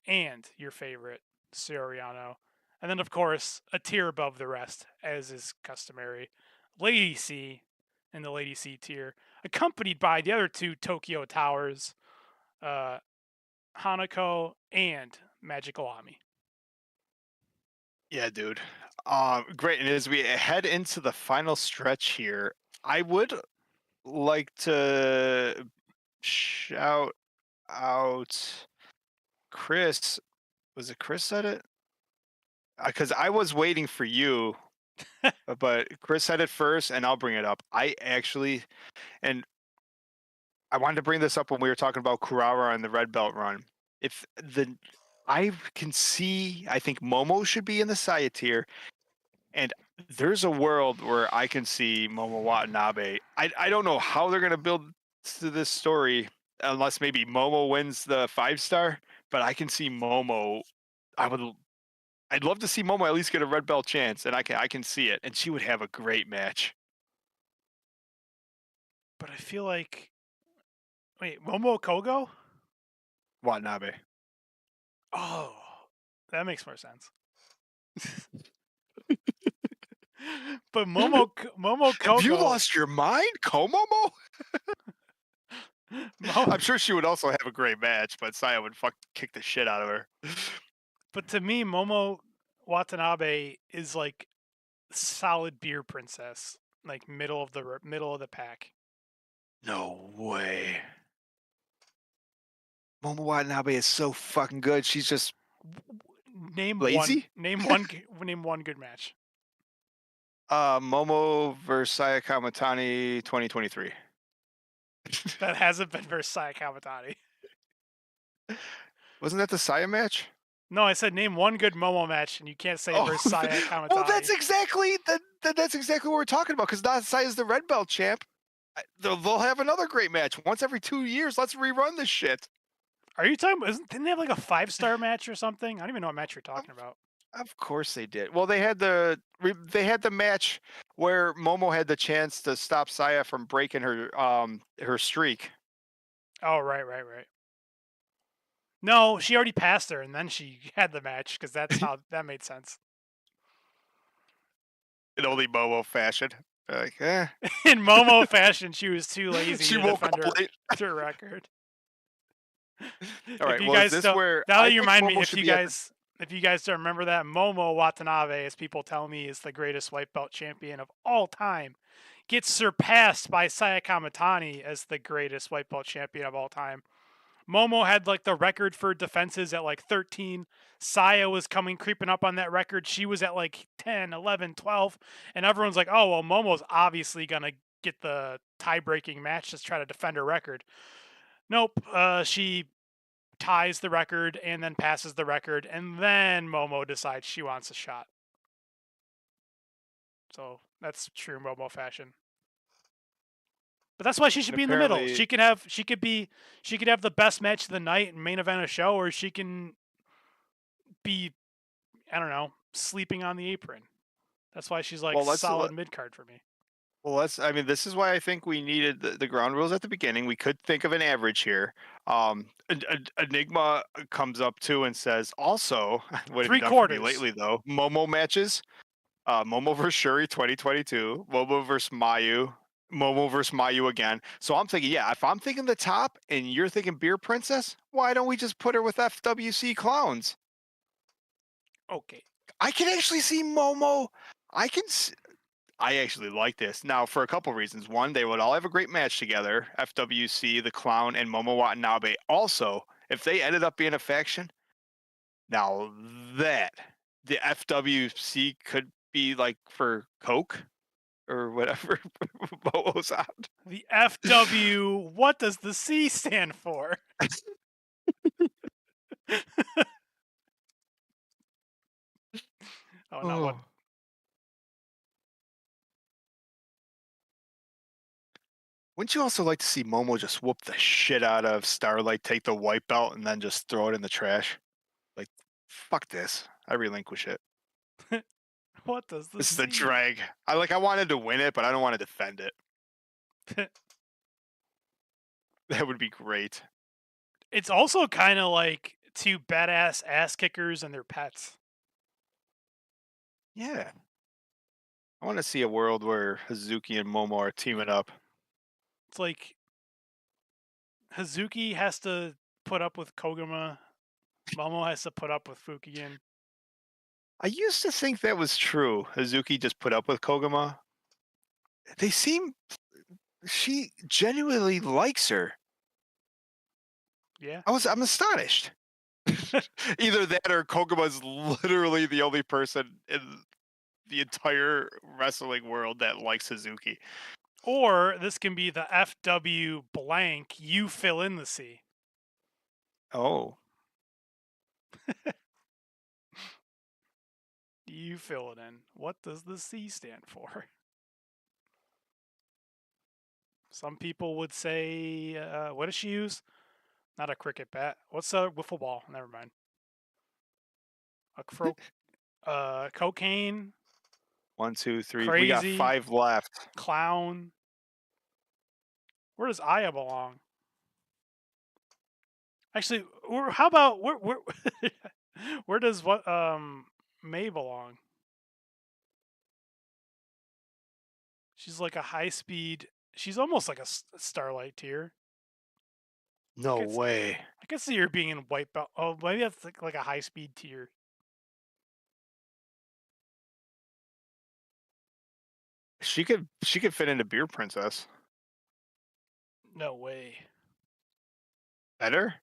and your favorite, Soriano. And then, of course, a tier above the rest, as is customary, Lady C in the Lady C tier, accompanied by the other two Tokyo Towers, uh, Hanako and Magical Ami. Yeah, dude. Great. And as we head into the final stretch here, I would like to shout out Chris. Was it Chris said it? Because I was waiting for you, but Chris said it first, and I'll bring it up. I actually, and I wanted to bring this up when we were talking about Kurara and the red belt run. If the I can see, I think Momo should be in the Saya tier, and there's a world where I can see Momo Watanabe. I don't know how they're gonna build to this story unless maybe Momo wins the 5-star, but I can see Momo. I would I'd love to see Momo at least get a red belt chance, and I can see it, and she would have a great match. But I feel like, wait, Momo Kogo? Watanabe. Oh, that makes more sense. But Momo Have you Kogo, lost your mind, Komomo? Mo, I'm sure she would also have a great match, but Saya would fuck kick the shit out of her. but to me, Momo Watanabe is like solid beer princess, like middle of the pack. No way. Momo Watanabe is so fucking good. She's just lazy. Name one good match. Momo versus Saya Kamatani 2023. That hasn't been versus Saya Kamatani. Wasn't that the Saya match? No, I said name one good Momo match, and you can't say Oh, versus Saya well, Kamatani. that's exactly that's exactly what we're talking about. Because now Saya's the red belt champ. They'll have another great match once every 2 years. Let's rerun this shit. Are you talking about? Didn't they have like a 5-star match or something? I don't even know what match you're Of, talking about. of course they did. Well, they had the match where Momo had the chance to stop Saya from breaking her streak. Oh, right. No, she already passed her, and then she had the match because that's how that made sense. In only Momo fashion. Like, eh. In Momo fashion, she was too lazy She to woke defend up her late. her record. All If right. you Well, is guys this don't, where now I that you think remind me, Momo should be at the? if you guys don't remember that, Momo Watanabe, as people tell me, is the greatest white belt champion of all time, gets surpassed by Saya Kamatani as the greatest white belt champion of all time. Momo had like the record for defenses at like 13. Saya was coming creeping up on that record. She was at like 10, 11, 12. And everyone's like, oh, well, Momo's obviously going to get the tie breaking match to try to defend her record. Nope. She ties the record and then passes the record. And then Momo decides she wants a shot. So that's true Momo fashion. But that's why she should And be in the middle. apparently, She could have the best match of the night and main event a show, or she can be, I don't know, sleeping on the apron. That's why she's like well, let's solid mid card for me. well, let's. I mean, this is why I think we needed the ground rules at the beginning. We could think of an average here. Enigma comes up too and says, "Also, what have you Three done for me quarters. lately, though? Momo matches. Momo versus Shuri 2022. Momo versus Mayu. Momo versus Mayu again. So I'm thinking, yeah, if I'm thinking the top and you're thinking Beer Princess, why don't we just put her with FWC clowns? Okay. I can actually see Momo. I can. I actually like this. Now, for a couple reasons. One, they would all have a great match together. FWC, the Clown, and Momo Watanabe. Also, if they ended up being a faction, now that the FWC could be like for Coke. or whatever Momo's on. The FW. What does the C stand for? Oh, not what. Oh. Wouldn't you also like to see Momo just whoop the shit out of Starlight, take the white belt, and then just throw it in the trash? Like, fuck this. I relinquish it. What does the This is a C? drag. I wanted to win it, but I don't want to defend it. That would be great. It's also kind of like two badass ass kickers and their pets. Yeah. I want to see a world where Hazuki and Momo are teaming up. It's like Hazuki has to put up with Koguma. Momo has to put up with Fukigen. I used to think that was true. Hazuki just put up with Koguma. They seem she genuinely likes her. Yeah. I'm astonished. Either that or Koguma's literally the only person in the entire wrestling world that likes Suzuki. Or this can be the FW blank. You fill in the C. Oh, You fill it in. What does the C stand for? Some people would say, what does she use? Not a cricket bat. What's a wiffle ball? Never mind. A cocaine, one, two, three. We got crazy, five left. clown. Where does Aya belong? Actually, how about where does what May belong? She's like a high speed. She's almost like a Starlight tier. I No could way. I could see her being in white belt. Oh, maybe that's like a high speed tier. She could fit into Beer Princess. No way. Better?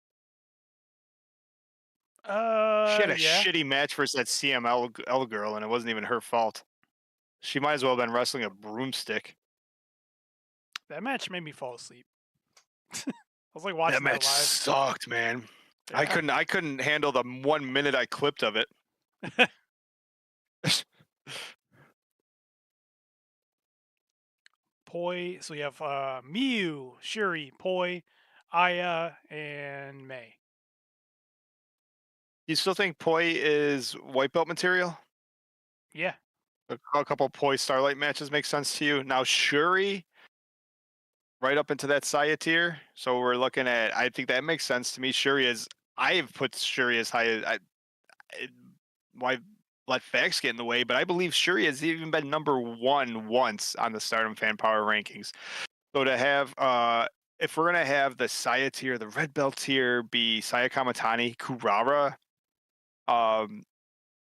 She had a Yeah. shitty match versus that CML girl, and it wasn't even her fault. She might as well have been wrestling a broomstick. That match made me fall asleep. I was like That watching that match live. sucked, man. I Yeah. couldn't I couldn't handle the 1 minute I clipped of it. Poi. So we have Miyu, Shuri, Poi, Aya, and May. You still think Poi is white belt material? Yeah. A couple Poi Starlight matches make sense to you. Now Shuri, right up into that Saya tier. So we're looking at. I think that makes sense to me. Shuri is. I have put Shuri as high as. Why let facts get in the way? But I believe Shuri has even been number one once on the Stardom Fan Power rankings. So to have, if we're gonna have the Saya tier, the red belt tier be Saya Kamatani, Kurara, um,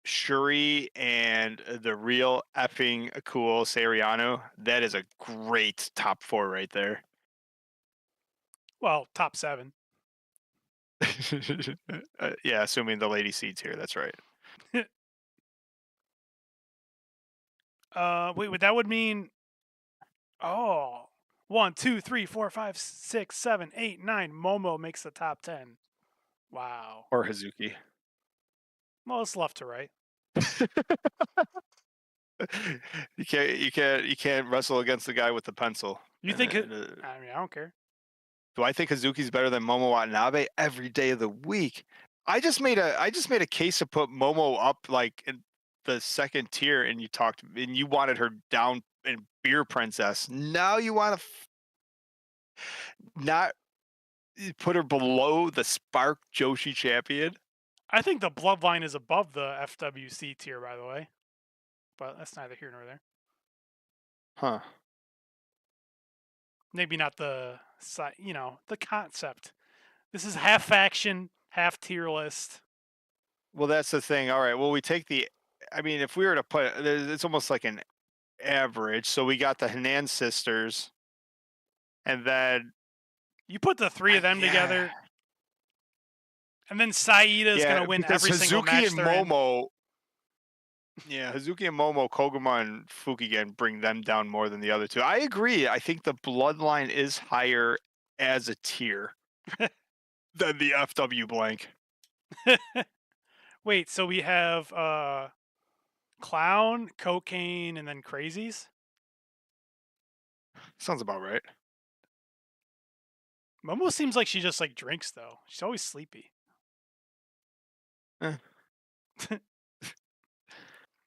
Shuri, and the real effing cool Seriano, that is a great top four right there. Well, top 7. Yeah, assuming the lady seeds here, that's right. Wait, that would mean oh, 1, 2, 3, 4, 5, 6, 7, 8, 9. Momo makes the top 10. Wow. Or Hazuki. Well, it's left to right. You can't wrestle against the guy with the pencil. You think it? I mean, I don't care. Do I think Hazuki's better than Momo Watanabe every day of the week? I just made a case to put Momo up like in the second tier, and you wanted her down in Beer Princess. Now you want to not put her below the Spark Joshi champion? I think the Bloodline is above the FWC tier, by the way. But that's neither here nor there. Huh. Maybe not the the concept. This is half faction, half tier list. Well, that's the thing. All right. Well, we take the. I mean, if we were to put, it's almost like an average. So we got the Hanan sisters, and then You put the three of them yeah, together, and then Saida is yeah, gonna win because every single Hazuki match and they're in. Momo. Yeah, Hazuki and Momo, Koguma and Fukigen bring them down more than the other two. I agree. I think the bloodline is higher as a tier than the FW blank. Wait, so we have clown, cocaine, and then crazies. Sounds about right. Momo seems like she just like drinks though. She's always sleepy. Eh.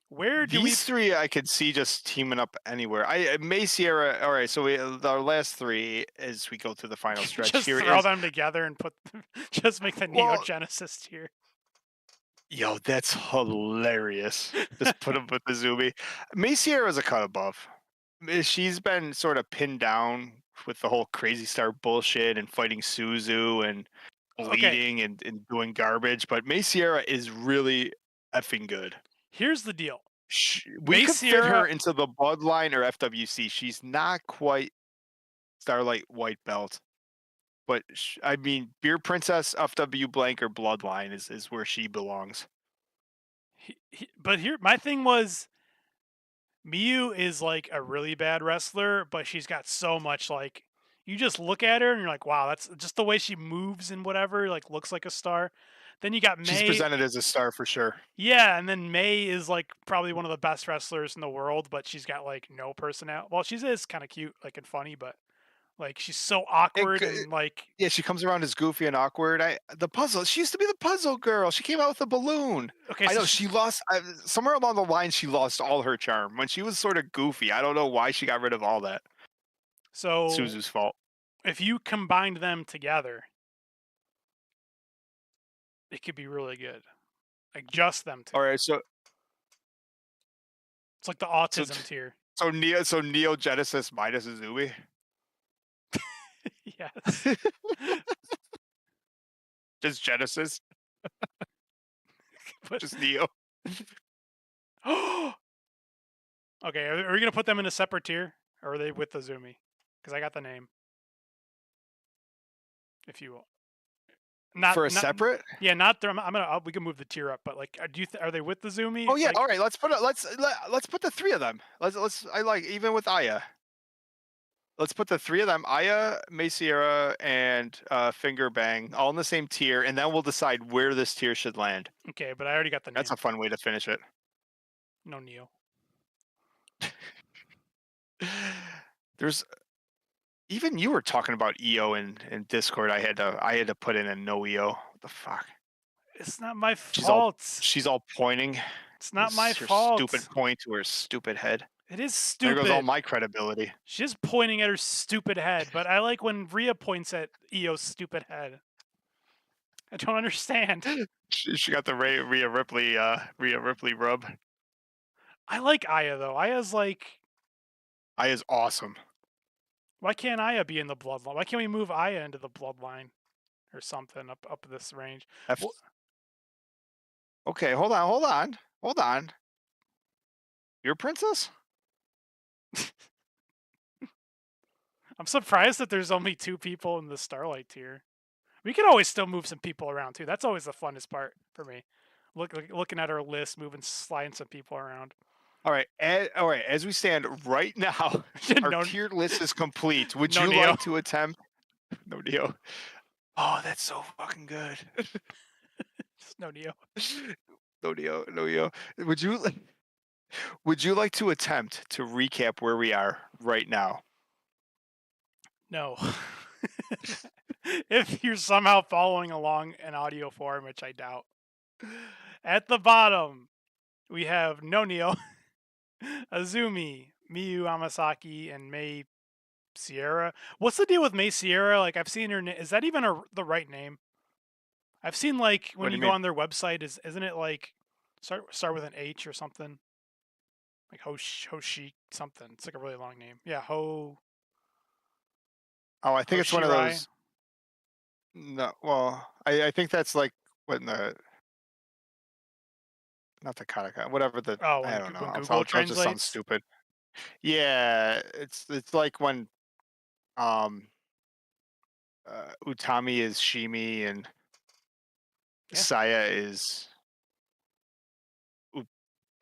Where do we These three I could see just teaming up anywhere. I May Sierra. All right, so our last three as we go through the final stretch just here throw is them together and put just make the Neo well, Genesis tier? yo, that's hilarious. Just put him with the Zubi. May Sierra's a cut above. She's been sort of pinned down with the whole crazy star bullshit and fighting Suzu and Okay, bleeding and doing garbage, but May Sierra is really effing good. here's the deal. We May could fit her Sierra. into the Bloodline or FWC. She's not quite Starlight White Belt, but I mean, Beer Princess, FW Blank, or Bloodline is where she belongs. But here, my thing was Miyu is like a really bad wrestler, but she's got so much like you just look at her and you're like, wow, that's just the way she moves and whatever, like looks like a star. Then you got She's May. presented as a star for sure. Yeah, and then May is like probably one of the best wrestlers in the world, but she's got like no personality. Well, she is kind of cute, like and funny, but like she's so And awkward and like yeah, she comes around as goofy and awkward. The puzzle. She used to be the puzzle girl. She came out with a balloon. okay, I so know she lost somewhere along the line. She lost all her charm when she was sort of goofy. I don't know why she got rid of all that. so Suzu's fault. if you combined them together, it could be really good. Like just them two. All right, It's like the so autism tier. Neo Genesis minus Izumi. Yes. Just Genesis, But just Neo. okay, are we gonna put them in a separate tier, or are they with the Zumi? Because I got the name. If you will, For a not separate. yeah, not them. We can move the tier up, but like, are they with the Zumi? Oh yeah, Like, all right. Let's put the three of them. Let's I like even with Aya. Let's put the three of them, Aya, May Sierra, and Finger Bang, all in the same tier, and then we'll decide where this tier should land. okay, but I already got the That's name. a fun way to finish it. No Neo. There's even you were talking about EO in Discord. I had to put in a no EO. What the fuck? It's not my She's all fault. she's all pointing. It's not my This her stupid fault. point to her stupid head. It is There goes all stupid. my credibility. She's pointing at her stupid head, but I like when Rhea points at Io's stupid head. I don't understand. She got the Rhea Ripley rub. I like Aya though. Aya's like, Aya's awesome. why can't Aya be in the bloodline? Why can't we move Aya into the bloodline or something up this range? F- Well, okay, hold on. Your princess? I'm surprised that there's only two people in the Starlight tier. We could always still move some people around too. That's always the funnest part for me. Looking at our list, moving, sliding some people around. All right. As we stand right now, our no, tier list is complete. Would no you Neo. like to attempt? No deal. Oh, that's so fucking good. Just no Neo. No deal. No deal. Would you Would you like to attempt to recap where we are right now? No. If you're somehow following along in audio form, which I doubt. At the bottom, we have No Neo, Azumi, Miyu Amasaki, and Mei Sierra. What's the deal with Mei Sierra? Like I've seen her. Is that even the right name? I've seen like What when do you you go mean? on their website, isn't it like start with an H or something? Like Hoshi something. It's like a really long name. Yeah, Oh, I think it's one of Hoshirai. those. No, well, I think that's like when the not the katakana, whatever the Oh, I don't know. when Google I'll just sound translates. stupid. Yeah, it's like when um Utami is Shimi and Yeah. Saya is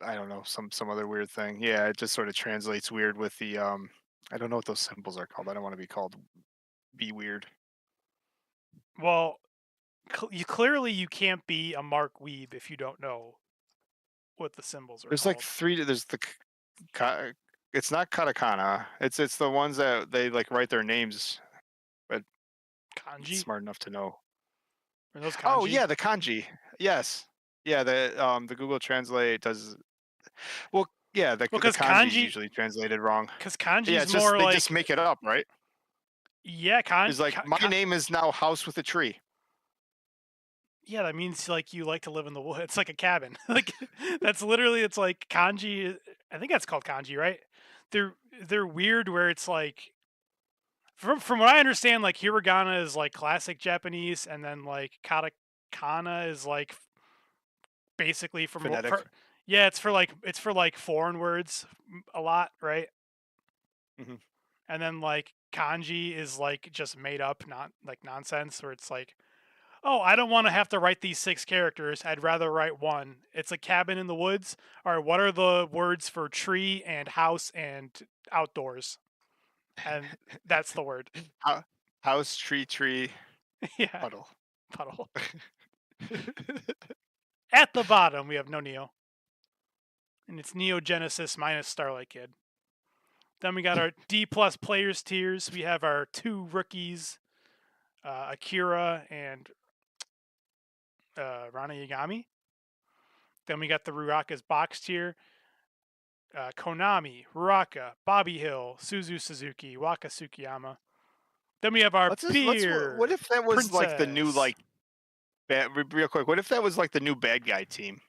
I don't know, some other weird thing. Yeah, it just sort of translates weird with the I don't know what those symbols are called. I don't want to be called be weird. Well, clearly you can't be a Mark Weeb if you don't know what the symbols are There's like called. three. There's the it's not katakana. It's the ones that they like write their names, but Kanji? smart enough to know. Are those Oh kanji? yeah, the kanji. Yes. Yeah, the Google Translate does well. Yeah, Well, the kanji is usually translated wrong. because Yeah, kanji's it's just more they just like make it up, right? yeah, It's like my name is now House with a Tree. yeah, that means like you like to live in the woods. It's like a cabin. Like that's literally it's like kanji. I think that's called kanji, right? They're they're weird where it's like from what I understand, like hiragana is like classic Japanese, and then like katakana is like basically Phonetic. for yeah, it's for like foreign words a lot, right? Hmm. And then like kanji is like just made up, not like nonsense, where it's like, oh, I don't want to have to write these six characters. I'd rather write one. It's a cabin in the woods. All right, what are the words for tree and house and outdoors? And that's the word. House, tree, Yeah, puddle. puddle. At the bottom, we have no Neo, and it's Neo Genesis minus Starlight Kid. Then we got our D plus players tiers. We have our two rookies, Akira and Rana Yagami. Then we got the Ruaka's box tier. Konami, Ruaka, Bobby Hill, Suzu Suzuki, Waka Tsukiyama. Then we have our Let's what beer if that was like the new princess. like real quick? What if that was like the new bad guy team?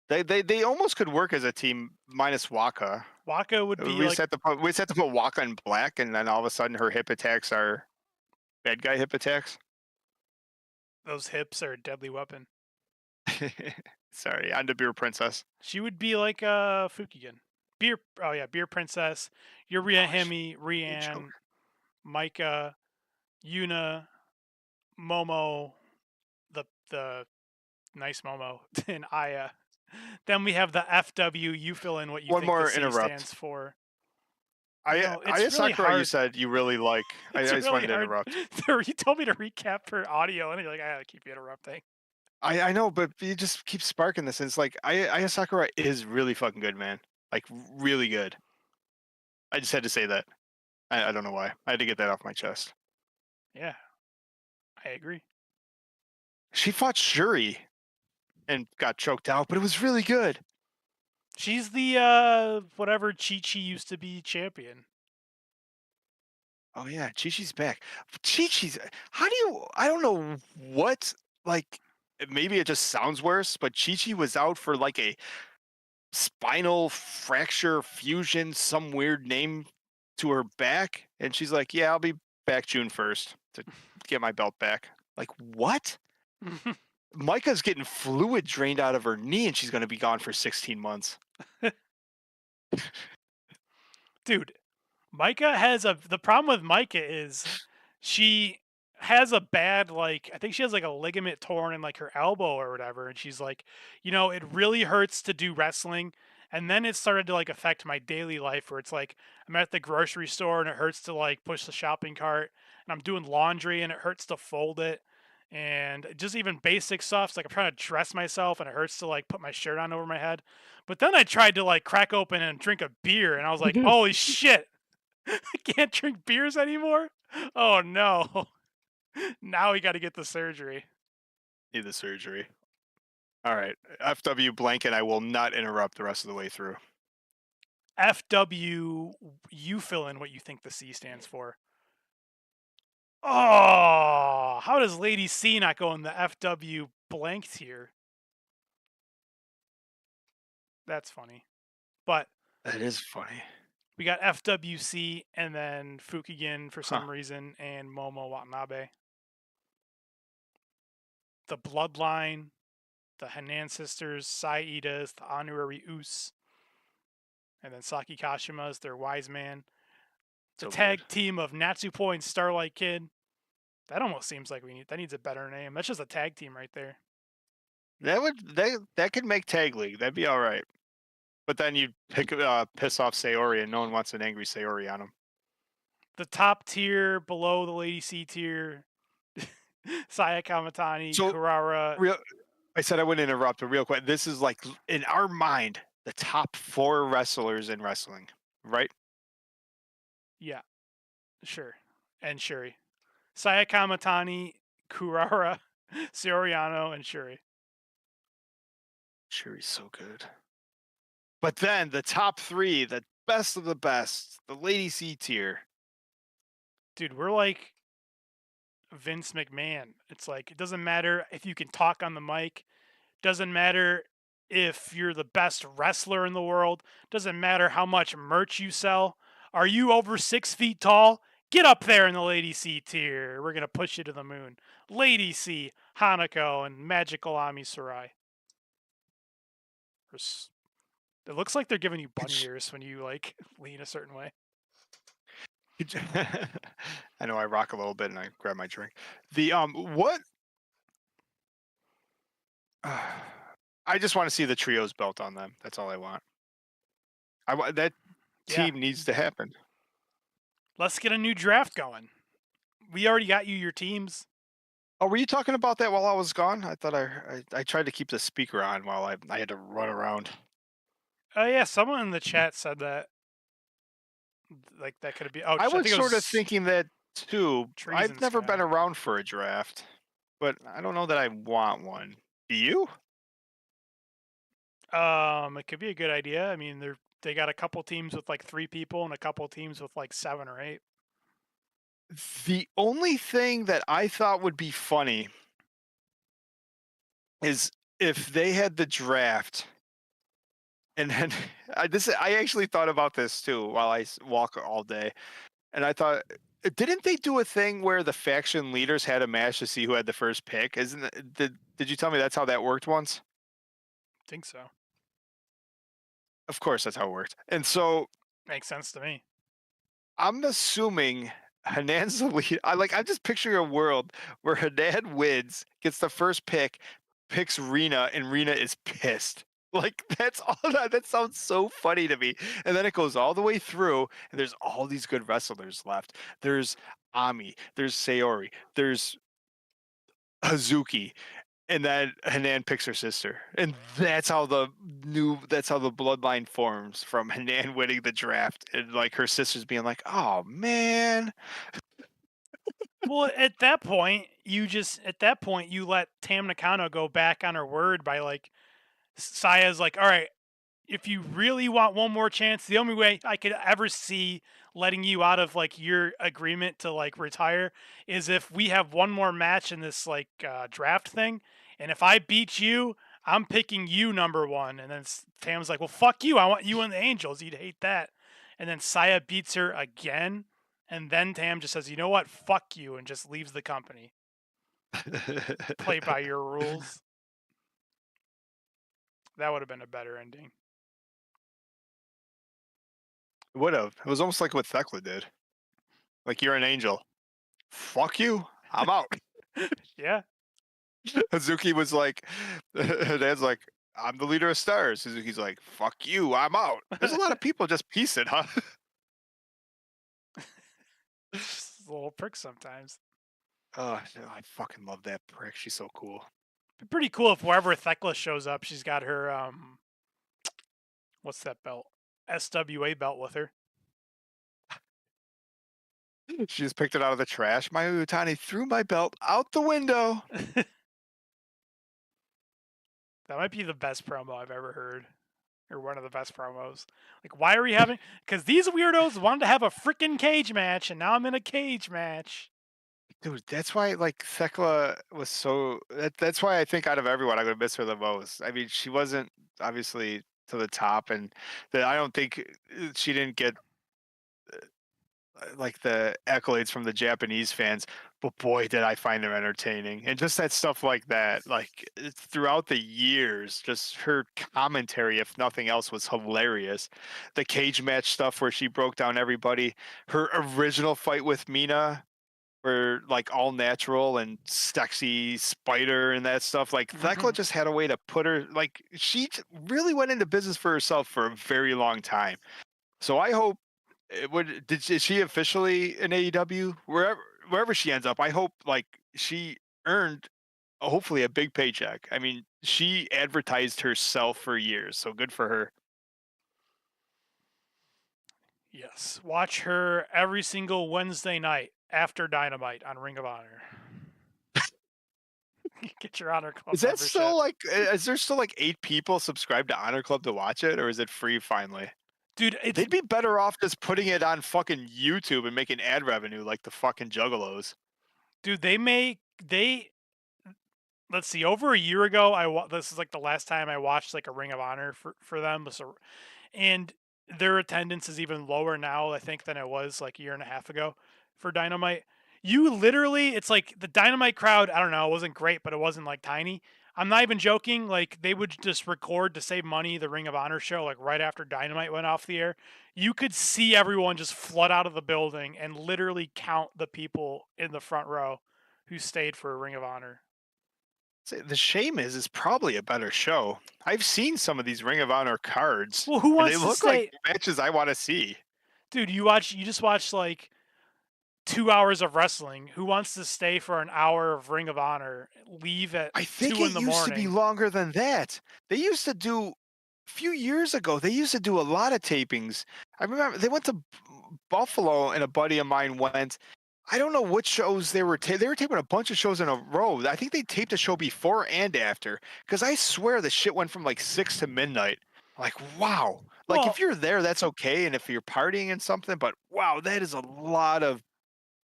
They almost could work as a team minus Waka. Waka would be like We just have to put Waka in black, and then all of a sudden her hip attacks are bad guy hip attacks. those hips are a deadly weapon. Sorry, on to Beer Princess. She would be like Fukigen. Beer oh yeah, beer princess, Yuria Oh, Hemi, a Rianne, joke. Micah, Yuna, Momo, the nice Momo, and Aya. Then we have the FW. You fill in what you One think the more C interrupt. stands for. You know, Aya it's really Sakura, you hard. said you really like. It's I just really wanted to hard. interrupt. You told me to recap her audio, and you're like, I gotta keep you interrupting. I know, but you just keep sparking this. And it's like Aya Sakura is really fucking good, man. Like really good. I just had to say that. I don't know why. I had to get that off my chest. Yeah, I agree. She fought Shuri and got choked out, but it was really good. She's the whatever Chi Chi used to be champion. Oh yeah, Chi Chi's back. Chi Chi's. How do you? I don't know what. Like maybe it just sounds worse, but Chi Chi was out for like a spinal fracture fusion, some weird name to her back, and she's like, "Yeah, I'll be back June 1st to get my belt back." Like what? Micah's getting fluid drained out of her knee, and she's going to be gone for 16 months. Dude, Micah has a the problem with Micah is she has a bad like I think she has like a ligament torn in like her elbow or whatever, and she's like, you know, it really hurts to do wrestling. And then it started to like affect my daily life where it's like I'm at the grocery store and it hurts to like push the shopping cart, and I'm doing laundry and it hurts to fold it. And just even basic stuff. It's like I'm trying to dress myself and it hurts to like put my shirt on over my head. But then I tried to like crack open and drink a beer and I was like, holy shit, I can't drink beers anymore. Oh no. Now we got to get the surgery. Need the surgery. All right, FW blanket. I will not interrupt the rest of the way through. FW, you fill in what you think the C stands for. Oh, how does Lady C not go in the FW blank tier? That's funny. But That is funny. we got FWC and then Fukigen for Huh. some reason and Momo Watanabe. The Bloodline, the Hanan sisters, Saidas, the honorary Us, and then Saki Kashima's their wise man. The So good. tag team of Natsupo and Starlight Kid. That almost seems like that needs a better name. That's just a tag team right there. that could make tag league. That'd be all right. But then you'd piss off Sayori, and no one wants an angry Sayori on him. The top tier below the Lady C tier, Saya Kamatani, So Kurara. real, I said I wouldn't interrupt, but real quick, this is like in our mind the top four wrestlers in wrestling, right? Yeah, sure. And Shuri. Saya Kamatani, Kurara, Soriano, and Shuri. Sure, he's so good. But then the top three, the best of the best, the Lady C tier. Dude, we're like Vince McMahon. It's like it doesn't matter if you can talk on the mic, doesn't matter if you're the best wrestler in the world, doesn't matter how much merch you sell. Are you over 6 feet tall? Get up there in the Lady C tier. We're gonna push you to the moon. Lady C, Hanako, and Magical Ami Sarai. It looks like they're giving you bunny ears when you like lean a certain way. I know I rock a little bit and I grab my drink. The what I just want to see the trios belt on them. That's all I want. That Yeah, team needs to happen. let's get a new draft going. We already got you your teams. Oh, were you talking about that while I was gone? I thought I tried to keep the speaker on while I had to run around. Oh yeah, someone in the chat said that like that could be. Oh, I I think was it sort of was thinking that too. Trees I've and never Sky. been around for a draft, but I don't know that I want one. Do you? It could be a good idea. I mean, they got a couple teams with like 3 people and a couple teams with like 7 or 8. The only thing that I thought would be funny is if they had the draft and then I actually thought about this too while walk all day, and I thought, didn't they do a thing where the faction leaders had a match to see who had the first pick? Isn't it, did you tell me that's how that worked once? Think so. Of course, that's how it worked. And so Makes sense to me. I'm assuming Hanan's the lead. I'm just picturing a world where Hanan wins, gets the first pick, picks Rena, and Rena is pissed. Like that's all that sounds so funny to me. And then it goes all the way through, and there's all these good wrestlers left. There's Ami, there's Sayori, there's Hazuki, and then Hanan picks her sister. And that's how the bloodline forms from Hanan winning the draft and like her sisters being like, "Oh man." Well, at that point you let Tam Nakano go back on her word by like Saya's like, all right, if you really want one more chance, the only way I could ever see letting you out of like your agreement to like retire is if we have one more match in this like draft thing, and if I beat you, I'm picking you number one. And then Tam's like, well, fuck you, I want you and the Angels. You'd hate that. And then Saya beats her again, and then Tam just says, you know what, fuck you, and just leaves the company. Play by your rules. That would have been a better ending. Would have. It was almost like what Thekla did. Like you're an angel. Fuck you. I'm out. Yeah. Hazuki was like, Dad's like, I'm the leader of stars. Suzuki's like, fuck you. I'm out. There's a lot of people just piecing, huh? Just a little prick sometimes. Oh, I fucking love that prick. She's so cool. Be pretty cool if wherever Thekla shows up, she's got her what's that belt? SWA belt with her. She just picked it out of the trash. My Utani threw my belt out the window. That might be the best promo I've ever heard. Or one of the best promos. Like, why are we having? Because these weirdos wanted to have a freaking cage match, and now I'm in a cage match. Dude, that's why like Thekla was so that's why I think out of everyone I would miss her the most. I mean, she wasn't obviously to the top and that I don't think she didn't get like the accolades from the Japanese fans, but boy did I find her entertaining. And just that stuff like that, like throughout the years, just her commentary if nothing else was hilarious. The cage match stuff where she broke down everybody, her original fight with Mina were like all natural and sexy spider and that stuff. Like Thekla just had a way to put her like really went into business for herself for a very long time. So I hope it would is she officially in AEW? Wherever she ends up, I hope like she earned hopefully a big paycheck. I mean, she advertised herself for years, so good for her. Yes, watch her every single Wednesday night after Dynamite on Ring of Honor. Get your Honor Club Is that membership, still like is there still like 8 people subscribed to Honor Club to watch it, or is it free finally? dude. It's They'd be better off just putting it on fucking YouTube and making ad revenue like the fucking Juggalos. dude. They let's see. Over a year ago, this is like the last time I watched like a Ring of Honor for them. So, and their attendance is even lower now, I think, than it was like a year and a half ago for Dynamite. You literally, it's like the Dynamite crowd. I don't know, it wasn't great, but it wasn't like tiny. I'm not even joking. Like they would just record to save money the Ring of Honor show like right after Dynamite went off the air. You could see everyone just flood out of the building and literally count the people in the front row who stayed for Ring of Honor. The shame is, it's probably a better show. I've seen some of these Ring of Honor cards, Well, who and they wants to look like stay? matches I want to see. Dude, you just watch like 2 hours of wrestling. Who wants to stay for an hour of Ring of Honor, leave at I think 2 it in the used to be morning? longer than that. They used to do a few years ago. They used to do a lot of tapings. I remember they went to Buffalo, and a buddy of mine went. I don't know what shows they were taping a bunch of shows in a row. I think they taped a show before and after because I swear the shit went from like 6 to midnight. Like wow, like if Well, you're there, that's okay, and if you're partying and something, but wow, that is a lot of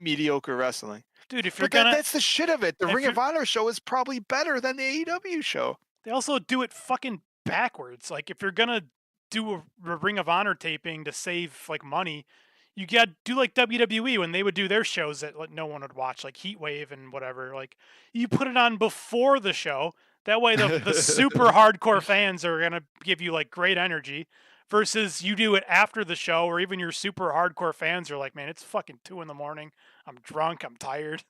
mediocre wrestling. dude, if you're But gonna that's the shit of it. The if Ring you're of Honor show is probably better than the AEW show. they also do it fucking backwards. Like if you're gonna do a Ring of Honor taping to save like money, you got to do like WWE when they would do their shows that like, no one would watch, like Heat Wave and whatever. Like you put it on before the show. That way, the super hardcore fans are gonna give you like great energy. Versus you do it after the show, or even your super hardcore fans are like, "Man, it's fucking 2 in the morning. I'm drunk. I'm tired."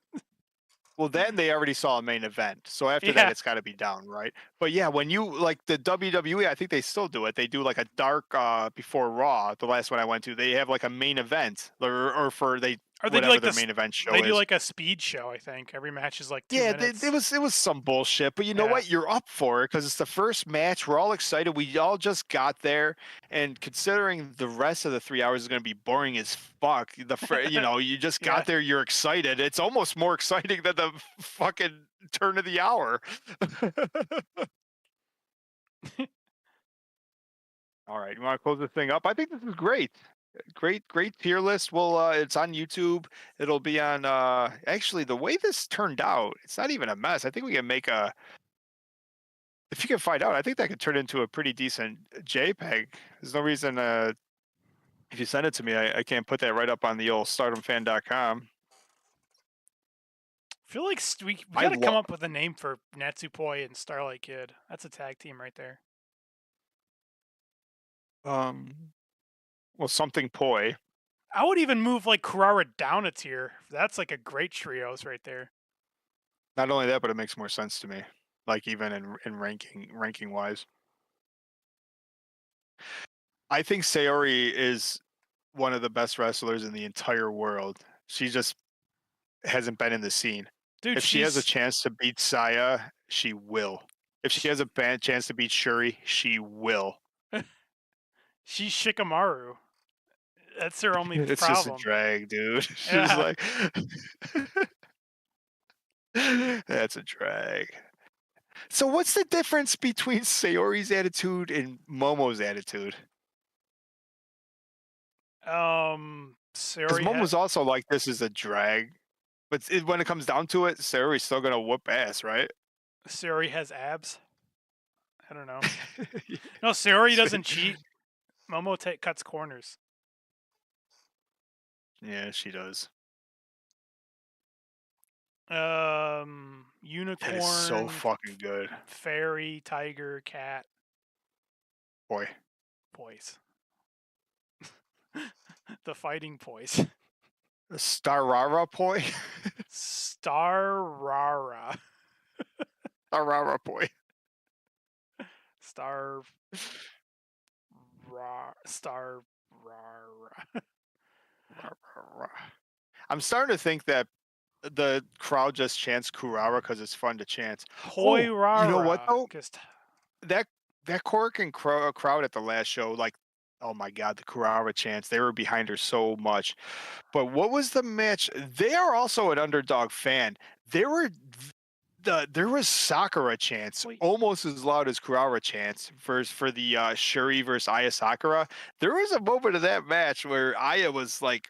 Well, then they already saw a main event. So after that, Yeah. it's got to be down, right? But yeah, when you like the WWE, I think they still do it. They do like a dark before Raw. The last one I went to, they have like a main event, or for they Or they do whatever like their this. main event They show do is. like a speed show. I think every match is like two Yeah, minutes. it was some bullshit, but you know Yeah. what? You're up for it because it's the first match. We're all excited. We all just got there, and considering the rest of the 3 hours is going to be boring as fuck, you just Yeah. got there. You're excited. It's almost more exciting than the fucking turn of the hour. All right, you want to close this thing up? I think this is great. Great tier list. Well, it's on YouTube. It'll be on. Actually, the way this turned out, it's not even a mess. I think we can make a if you can find out, I think that could turn into a pretty decent JPEG. There's no reason if you send it to me, I can't put that right up on the old stardomfan.com. I feel like we I got to come love up with a name for Natsupoi and Starlight Kid. That's a tag team right there. um well something poi. I would even move like Kurara down a tier. That's like a great trios right there. Not only that, but it makes more sense to me. Like even in ranking wise. I think Sayori is one of the best wrestlers in the entire world. She just hasn't been in the scene. Dude, If she has a she's chance to beat Saya, she will. If she has a bad chance to beat Shuri, she will. she's Shikamaru. That's her only It's just a problem. drag, dude. She's Yeah. like, that's a drag. So, what's the difference between Sayori's attitude and Momo's attitude? Because Sayori Momo's also like, this is a drag. But when it comes down to it, Sayori's still gonna whoop ass, right? Sayori has abs. I don't know. No, Sayori doesn't cheat. Momo cuts corners. Yeah, she does. That is so Unicorn, fucking good. fairy, tiger, cat, Boy. boys. The fighting boys. Starara Poi? Starrara. Starara Poi. Star Star I'm starting to think that the crowd just chants Kurara because it's fun to chant. Oh, you know what Poirara. though? Just That that Cork crowd at the last show, like, oh my god, the Kurara chants, they were behind her so much. But what was the match? They are also an underdog fan. There were there was Sakura chants wait. almost as loud as Kurara chants for the Shuri versus Aya Sakura. There was a moment of that match where Aya was like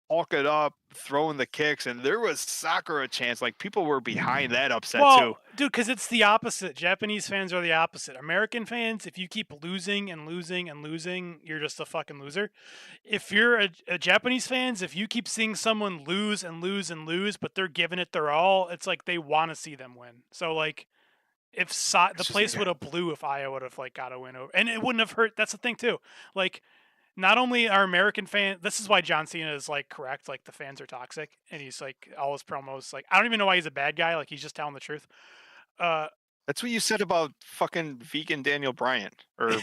hulking up, throwing the kicks, and there was Sakura chants. Like people were behind that upset too. Well, dude, because it's the opposite. Japanese fans are the opposite. American fans, if you keep losing and losing and losing, you're just a fucking loser. If you're a Japanese fans, if you keep seeing someone lose and lose and lose, but they're giving it their all, it's like they want to see them win. So like, if the It's just place would have blew if Aya would have like got a win over, and it wouldn't have hurt. That's the thing too. Like, not only are American fans, this is why John Cena is like correct. Like the fans are toxic, and he's like all his promos. Like I don't even know why he's a bad guy. Like he's just telling the truth. Uh, that's what you said about fucking vegan Daniel Bryan or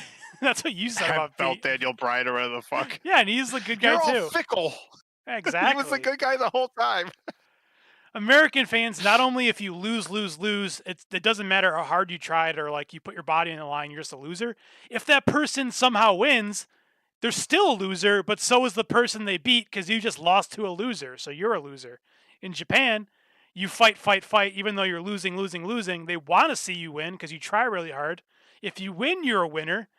that's what you said hemp about belt Pete. Daniel Bryan or whatever the fuck. Yeah, and he's a good guy You're all too. fickle. He was the Exactly. good guy the whole time. American fans, not only if you lose, it doesn't matter how hard you tried or like you put your body in the line, you're just a loser. If that person somehow wins, they're still a loser, but so is the person they beat because you just lost to a loser, so you're a loser. In Japan, you fight, fight, fight, even though you're losing, losing, losing. They want to see you win because you try really hard. If you win, you're a winner.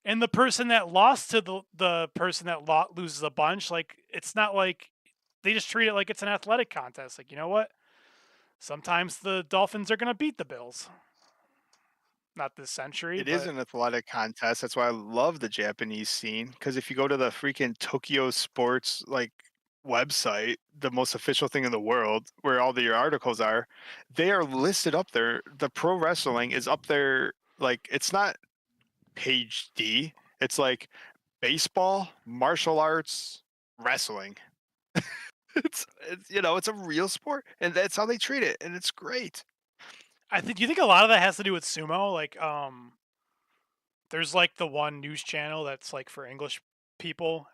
And the person that lost to the person that loses a bunch, like it's not like they just treat it like it's an athletic contest. Like you know what? Sometimes the Dolphins are gonna beat the Bills. Not this century, It is but an athletic contest. That's why I love the Japanese scene. Because if you go to the freaking Tokyo Sports like website, the most official thing in the world, where all your articles are, they are listed up there. The pro wrestling is up there. Like it's not page D. It's like baseball, martial arts, wrestling. It's it's a real sport, and that's how they treat it, and it's great. I think. Do you think a lot of that has to do with sumo? Like, there's like the one news channel that's like for English people.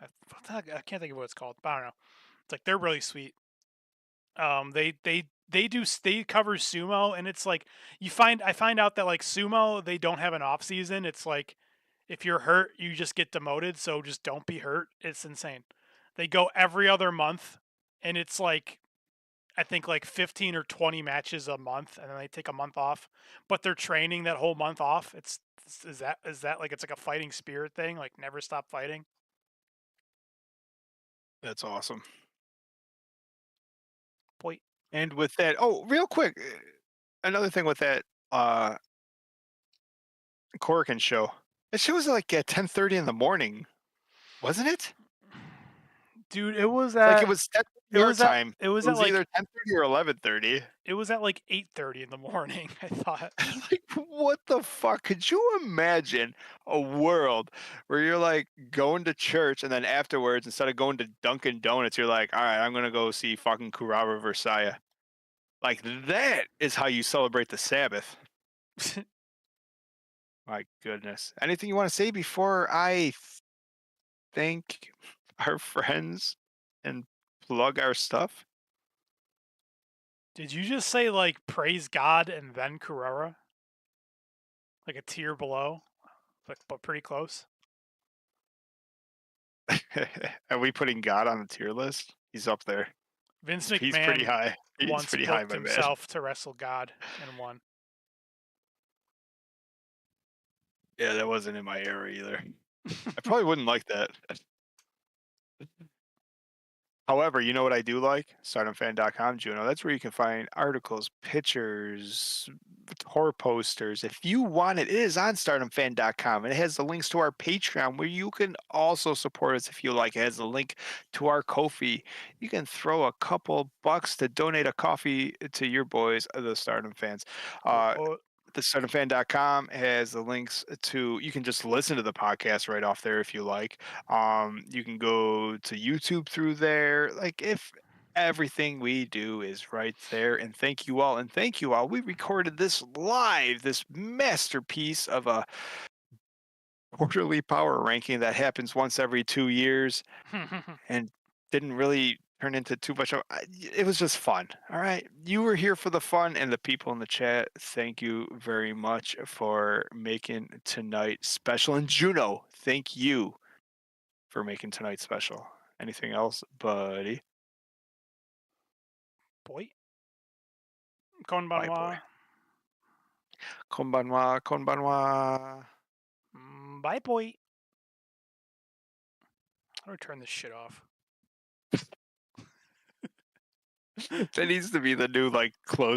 I can't think of what it's called, but I don't know. It's like they're really sweet. They cover sumo, and it's like I find out that like sumo they don't have an off season. It's like if you're hurt, you just get demoted. So just don't be hurt. It's insane. They go every other month, and it's like I think like 15 or 20 matches a month, and then they take a month off. But they're training that whole month off. Is that like it's like a fighting spirit thing? Like never stop fighting. That's awesome. Boy, And with that, oh, real quick, another thing with that Corrigan show. It shows like at 10:30 in the morning, wasn't it? dude, Like it was 10:30 your time. it It was at was like either 10:30 or 11:30. 8:30 in the morning. I thought. Like what the fuck? Could you imagine a world where you're like going to church and then afterwards, instead of going to Dunkin' Donuts, you're like, all right, I'm gonna go see fucking Kurara Versailles. Like that is how you celebrate the Sabbath. My goodness. Anything you want to say before I thank our friends and plug our stuff? Did you just say like praise God and then Carrera? Like a tier below? Like but pretty close. Are we putting God on the tier list? He's up there. Vince He's pretty McMahon high. He's once pretty high, booked my man. himself to wrestle God and won. Yeah, that wasn't in my era either. I probably wouldn't like that. However, you know what I do like? StardomFan.com, Juno. That's where you can find articles, pictures, tour posters. If you want it, it is on StardomFan.com. And it has the links to our Patreon where you can also support us if you like. It has a link to our Ko-fi. You can throw a couple bucks to donate a coffee to your boys, the Stardom fans. Oh, Uh, oh, the stardomfan.com has the links to you can just listen to the podcast right off there if you like. You can go to YouTube through there. Like if Everything we do is right there. And thank you all. And thank you all. We recorded this live, this masterpiece of a quarterly power ranking that happens once every 2 years and didn't really turn into too much of it was just fun. All right. You were here for the fun and the people in the chat. Thank you very much for making tonight special. And Juno, thank you for making tonight special. Anything else, buddy? Boy, Bye, boy. konbanwa. Konbanwa, konbanwa. Bye, boy. How do I turn this shit off? That needs to be the new like close.